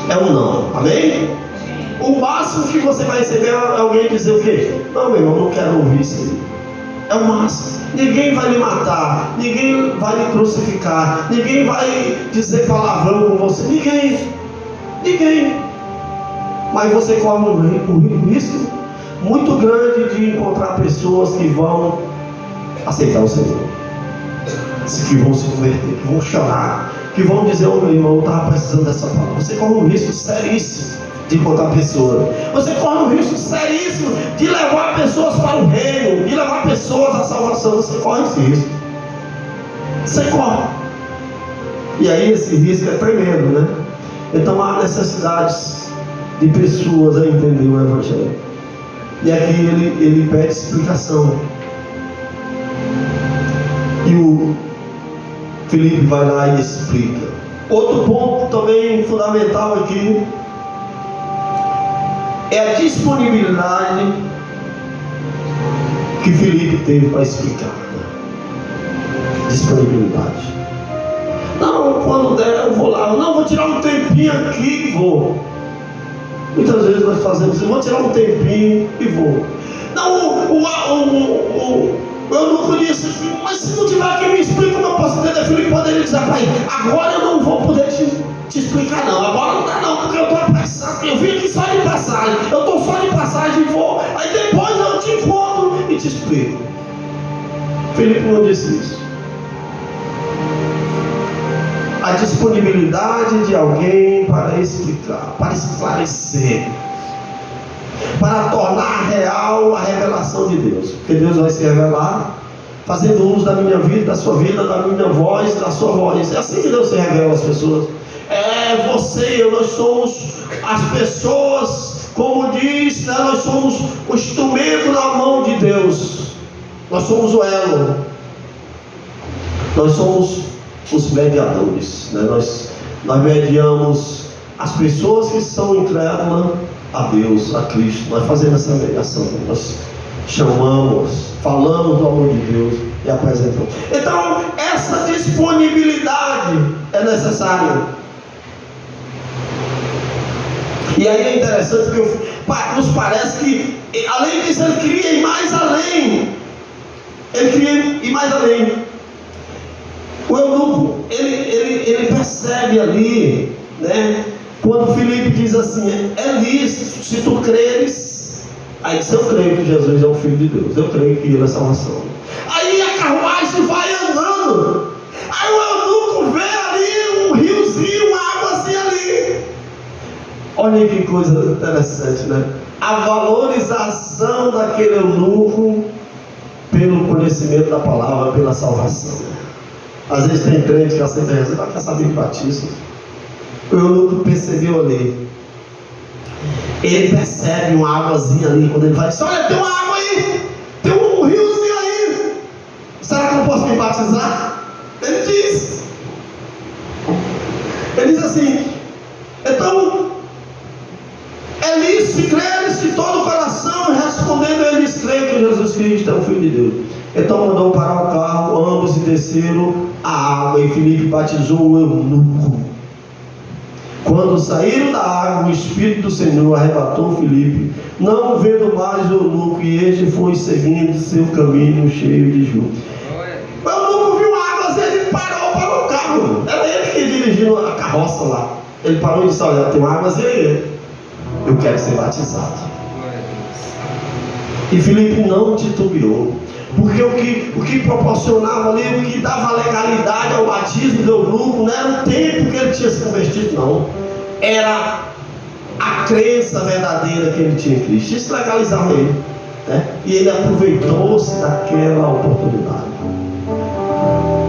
é um não. Amém? O máximo que você vai receber é alguém dizer o quê? Não, meu irmão, não quero ouvir isso aí. É o máximo. Ninguém vai lhe matar, ninguém vai lhe crucificar, ninguém vai dizer palavrão com você. Ninguém. Mas você corre um risco muito grande de encontrar pessoas que vão aceitar o Senhor, que vão se converter, que vão chorar, que vão dizer: ô meu irmão, eu estava precisando dessa palavra. Você corre um risco seríssimo de encontrar pessoas. Você corre um risco seríssimo de levar pessoas para o reino, de levar pessoas à salvação. Você corre esse risco. Você corre. E aí esse risco é tremendo, né? Então há necessidades de pessoas a entender o Evangelho. E aqui ele pede explicação. E o Felipe vai lá e explica. Outro ponto também fundamental aqui é a disponibilidade que Felipe teve para explicar. Disponibilidade. Não, quando der eu vou lá. Não, vou tirar um tempinho aqui e vou. Muitas vezes nós fazemos isso. Vou tirar um tempinho e vou. Não, o eunuco disse: mas se não tiver quem me explica como eu posso entender. Felipe poderia dizer: pai, agora eu não vou poder te explicar não. Agora não dá não, porque eu estou apressado. Eu vim aqui só de passagem. Eu estou só de passagem e vou. Aí depois eu te encontro e te explico. Felipe não disse isso. A disponibilidade de alguém para explicar, para esclarecer, para tornar real a revelação de Deus. Porque Deus vai se revelar fazendo uso da minha vida, da sua vida, da minha voz, da sua voz. É assim que Deus se revela às pessoas. Você e eu, nós somos as pessoas, como diz, né? Nós somos o instrumento na mão de Deus. Nós somos o elo. Nós somos os mediadores, né? Nós mediamos as pessoas que são incrédulas a Deus, a Cristo. Nós fazemos essa mediação. Nós chamamos, falamos do amor de Deus e apresentamos. Então, essa disponibilidade é necessária. E aí é interessante porque nos parece que, além disso, ele queria ir mais além. Ele queria ir mais além. O eunuco, ele percebe ali, né? Quando Filipe diz assim: é lícito, se tu creres. Aí diz: eu creio que Jesus é o Filho de Deus, eu creio que ele é salvação. Aí a carruagem vai andando. Aí o eunuco vê ali um riozinho, uma água assim ali. Olha que coisa interessante, né? A valorização daquele eunuco pelo conhecimento da palavra, pela salvação. Às vezes tem crente que aceita Jesus, mas quer saber de batismo. O eunuco percebeu ali. Ele percebe uma águazinha ali. Quando ele vai dizer: olha, tem uma água aí, tem um riozinho aí. Será que eu posso me batizar? Ele diz. Ele diz assim: então, é lícito se creres de todo o coração. Respondendo, eles creem que Jesus Cristo é o Filho de Deus. Então mandou parar o carro, ambos e desceram a água, e Filipe batizou o eunuco. Quando saíram da água, o Espírito do Senhor arrebatou Filipe, não vendo mais o eunuco, e este foi seguindo seu caminho cheio de júbilo. O eunuco viu a água, ele parou o carro. Era ele que dirigiu a carroça lá. Ele parou e disse: olha, tem uma água aí, eu quero ser batizado. E Filipe não titubeou. Porque o que proporcionava ali, o que dava legalidade ao batismo do eunuco, não era o tempo que ele tinha se convertido, não. era a crença verdadeira que ele tinha em Cristo. Isso legalizava ele, né? E ele aproveitou-se daquela oportunidade.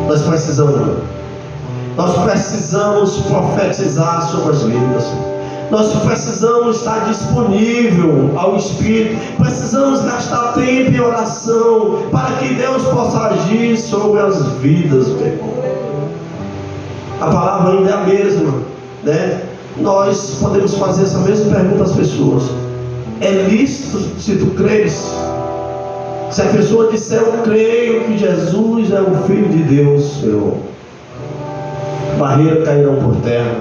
Nós precisamos profetizar sobre as vidas. Nós precisamos estar disponível ao Espírito. Precisamos gastar tempo em oração para que Deus possa agir sobre as vidas, meu irmão. A palavra ainda é a mesma, né? Nós podemos fazer essa mesma pergunta às pessoas: é lícito se tu creres? Se a pessoa disser eu creio que Jesus é o Filho de Deus, meu, barreiras cairão por terra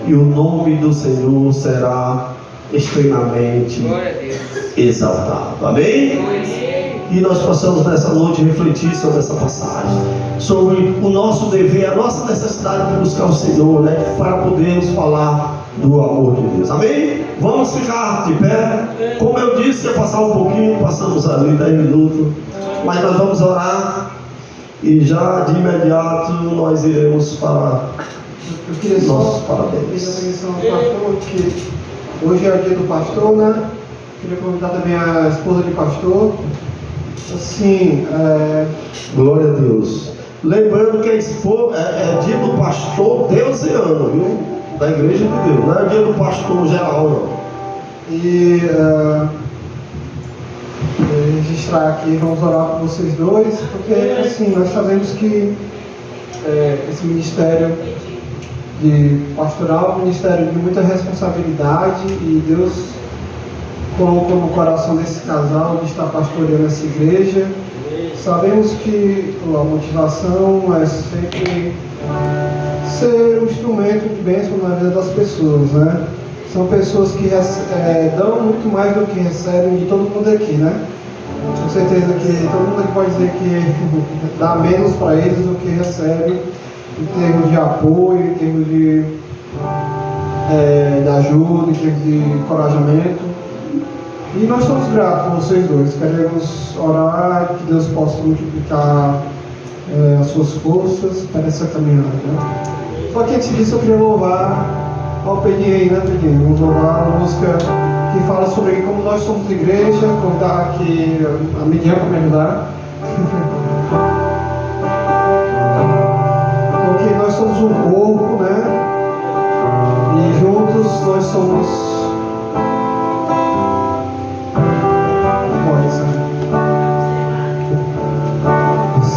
e o nome do Senhor será extremamente exaltado. Amém? E nós possamos nessa noite refletir sobre essa passagem, sobre o nosso dever, a nossa necessidade de buscar o Senhor, né, para podermos falar do amor de Deus. Amém? Vamos ficar de pé. Como eu disse, ia passar um pouquinho, passamos ali 10 minutos, mas nós vamos orar e já de imediato nós iremos para nossos parabéns. Porque hoje é o dia do pastor, né? Queria convidar também a esposa de pastor. Assim, glória a Deus. Lembrando que é dia do pastor deusiano, viu? Da igreja de Deus, não é dia do pastor geral, não. E registrar aqui, vamos orar por vocês dois, porque assim, nós sabemos que esse ministério de pastoral é um ministério de muita responsabilidade, e Deus colocou no coração desse casal de estar pastoreando essa igreja. Sabemos que a motivação é sempre ser um instrumento de bênção na vida das pessoas, né? São pessoas que dão muito mais do que recebem de todo mundo aqui, né? Com certeza que todo mundo aqui pode dizer que dá menos para eles do que recebe em termos de apoio, em termos de ajuda, em termos de encorajamento. E nós somos gratos por vocês dois. Queremos orar que Deus possa multiplicar as suas forças para essa caminhada, né? Só que antes disso eu queria louvar ao Pedinho aí, né, Pedinho? Vamos louvar a música que fala sobre como nós somos igreja. Convidar aqui a Midian para me ajudar. Porque nós somos um corpo, né? E juntos nós somos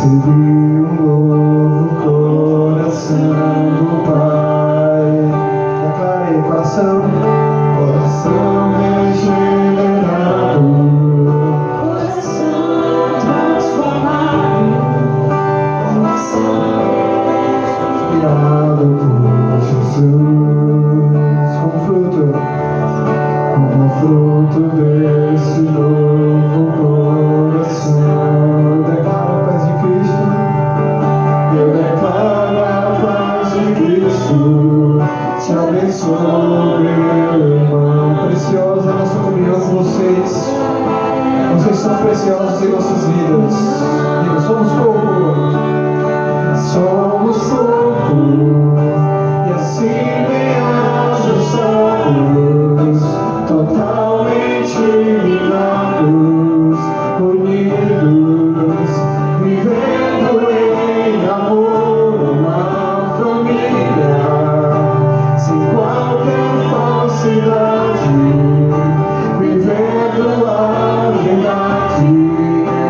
recebi um novo coração do Pai. Declarei: coração regenerado, coração transformado, coração inspirado por Jesus, como fruto desse novo coração. Declaro a paz de Cristo. Eu declaro a paz de Cristo. Te abençoe, meu irmão. Preciosa é a nossa comunhão com vocês. Vocês são preciosos em nossas vidas. Diga: somos corpo. Somos corpo. E assim bem-aventos somos, totalmente ligados, unidos, vivendo em amor, uma família, sem qualquer falsidade, vivendo a verdade,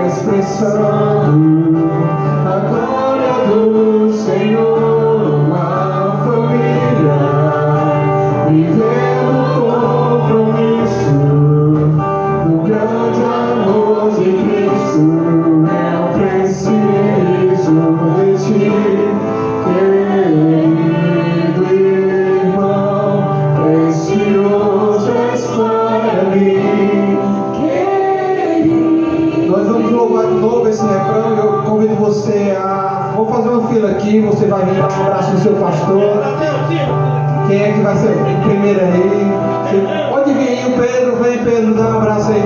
expressando a glória do Senhor, uma família, vivendo compromisso no grande amor de Cristo. Eu preciso de ti, querido irmão, precioso és para mim. Nós vamos louvar de novo esse refrão. Eu convido você a... Vamos fazer uma fila aqui. Você vai vir dar um abraço no seu pastor. Quem é que vai ser o primeiro aí? Você pode vir aí, o Pedro. Vem, Pedro, dá um abraço aí.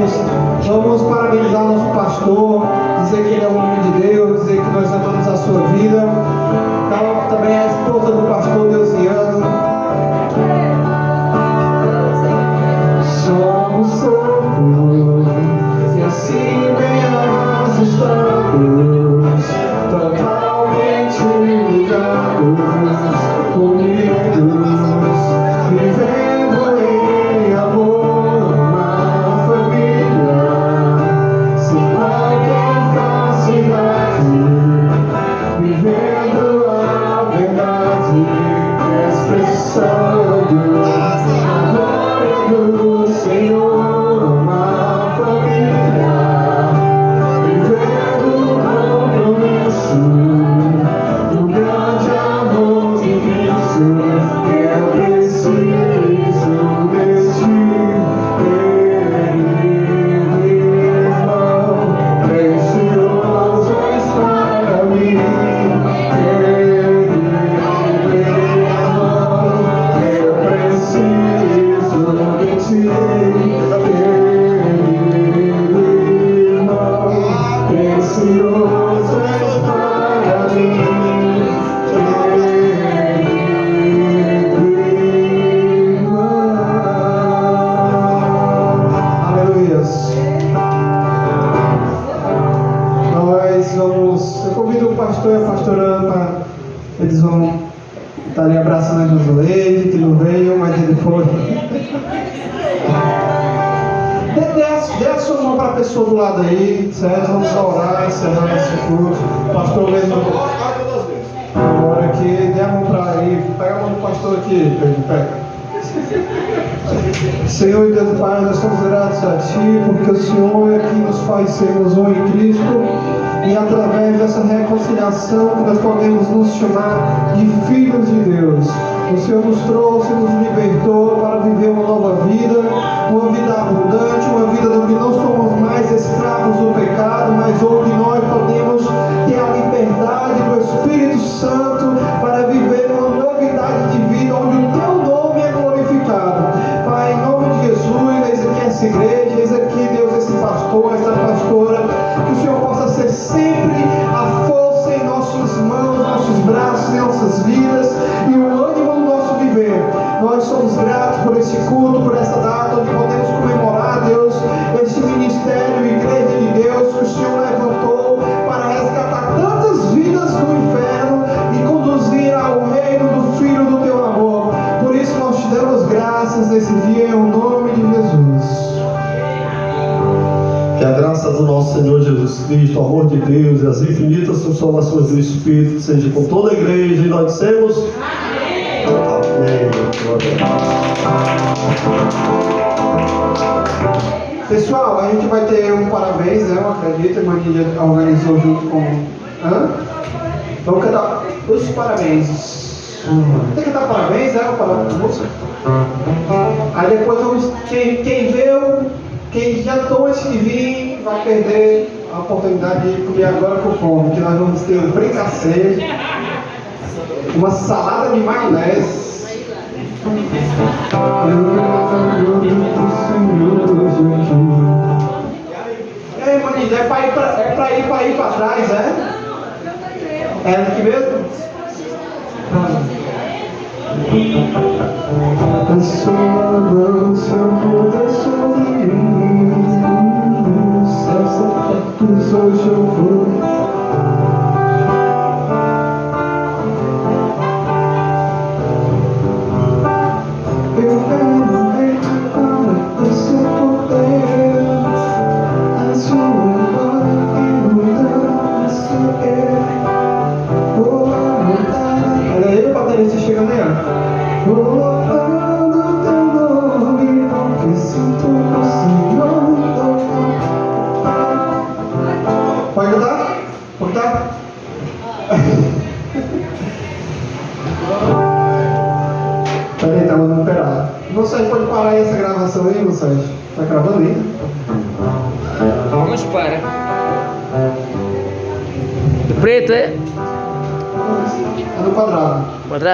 Vamos parabenizar nosso pastor, dizer que ele é um homem de Deus, dizer que nós amamos a sua vida. Também a esposa do pastor Deusiano. somos corpo, e assim bem nós estamos, totalmente ligados, unidos, vivendo em amor, uma família, sem qualquer falsidade, vivendo a verdade, expressando a glória do Senhor, uma família, vivendo o compromisso do grande amor de Cristo. Eu preciso de ti, irmão, precioso és para mim. Eu preciso de ti, irmão, precioso és para mim. Aleluias. Nós vamos. Eu convido o pastor e a pastora para. Eles vão estar ali abraçando a Josué, que não veio, mas ele foi. Dê a sua mão para a pessoa do lado aí, certo? Vamos orar, encerrar esse curso. O pastor mesmo. Agora aqui, dê a mão para aí. Pega a mão do pastor aqui, Pedro, pega. Senhor e Deus Pai, nós somos gratos a Ti, porque o Senhor é quem nos faz sermos um em Cristo, e através dessa reconciliação que nós podemos nos chamar de filhos de Deus. O Senhor nos trouxe, nos libertou para viver uma nova vida abundante, uma vida onde não somos mais escravos do pecado, mas onde nós podemos ter a liberdade do Espírito Santo para viver uma novidade de vida, onde o Teu nome é glorificado. Pai, em nome de Jesus, eis aqui essa igreja, eis aqui, Deus, esse pastor, essa pastora, que o Senhor possa ser sempre a força em nossas mãos, nossos braços, em nossas vidas, e o ânimo do nosso viver. Nós somos gratos por esse culto, por essa data, onde podemos comemorar, Deus, esse ministério, igreja de Deus, que o Senhor levantou para resgatar tantas vidas do inferno e conduzir ao reino do Filho do Teu amor. Por isso nós te damos graças nesse dia, em nome de Jesus. Que a graça do nosso Senhor Jesus Cristo, o amor de Deus e as infinitas transformações do Espírito seja com toda a igreja, e nós dissemos amém. Amém. Pessoal, a gente vai ter um parabéns, né? Eu acredito, a Manília organizou junto com. Vamos cantar os parabéns. Tem que cantar parabéns, né? O música. Aí depois vamos. Quem veio, quem jantou antes de vir, vai perder a oportunidade de comer agora com fome, que nós vamos ter um fricassê, uma salada de maionese. Ei, Manília, é pra ir pra trás, é? É aqui mesmo? A sua mão se amuda sobre mim, os céus abertos hoje eu vou. Eu quero ver agora o seu poder, a sua glória que muda, sou eu. Olha aí o baterista chegando aí, ó. Louvando teu nome, porque sinto o Senhor tocar. Pode cantar? Pode cantar? Peraí, tá mandando pegar. Moçada, pode parar aí essa gravação aí, moçada? Tá gravando aí? Vamos para. Do preto, é? É no quadrado. Quadrado.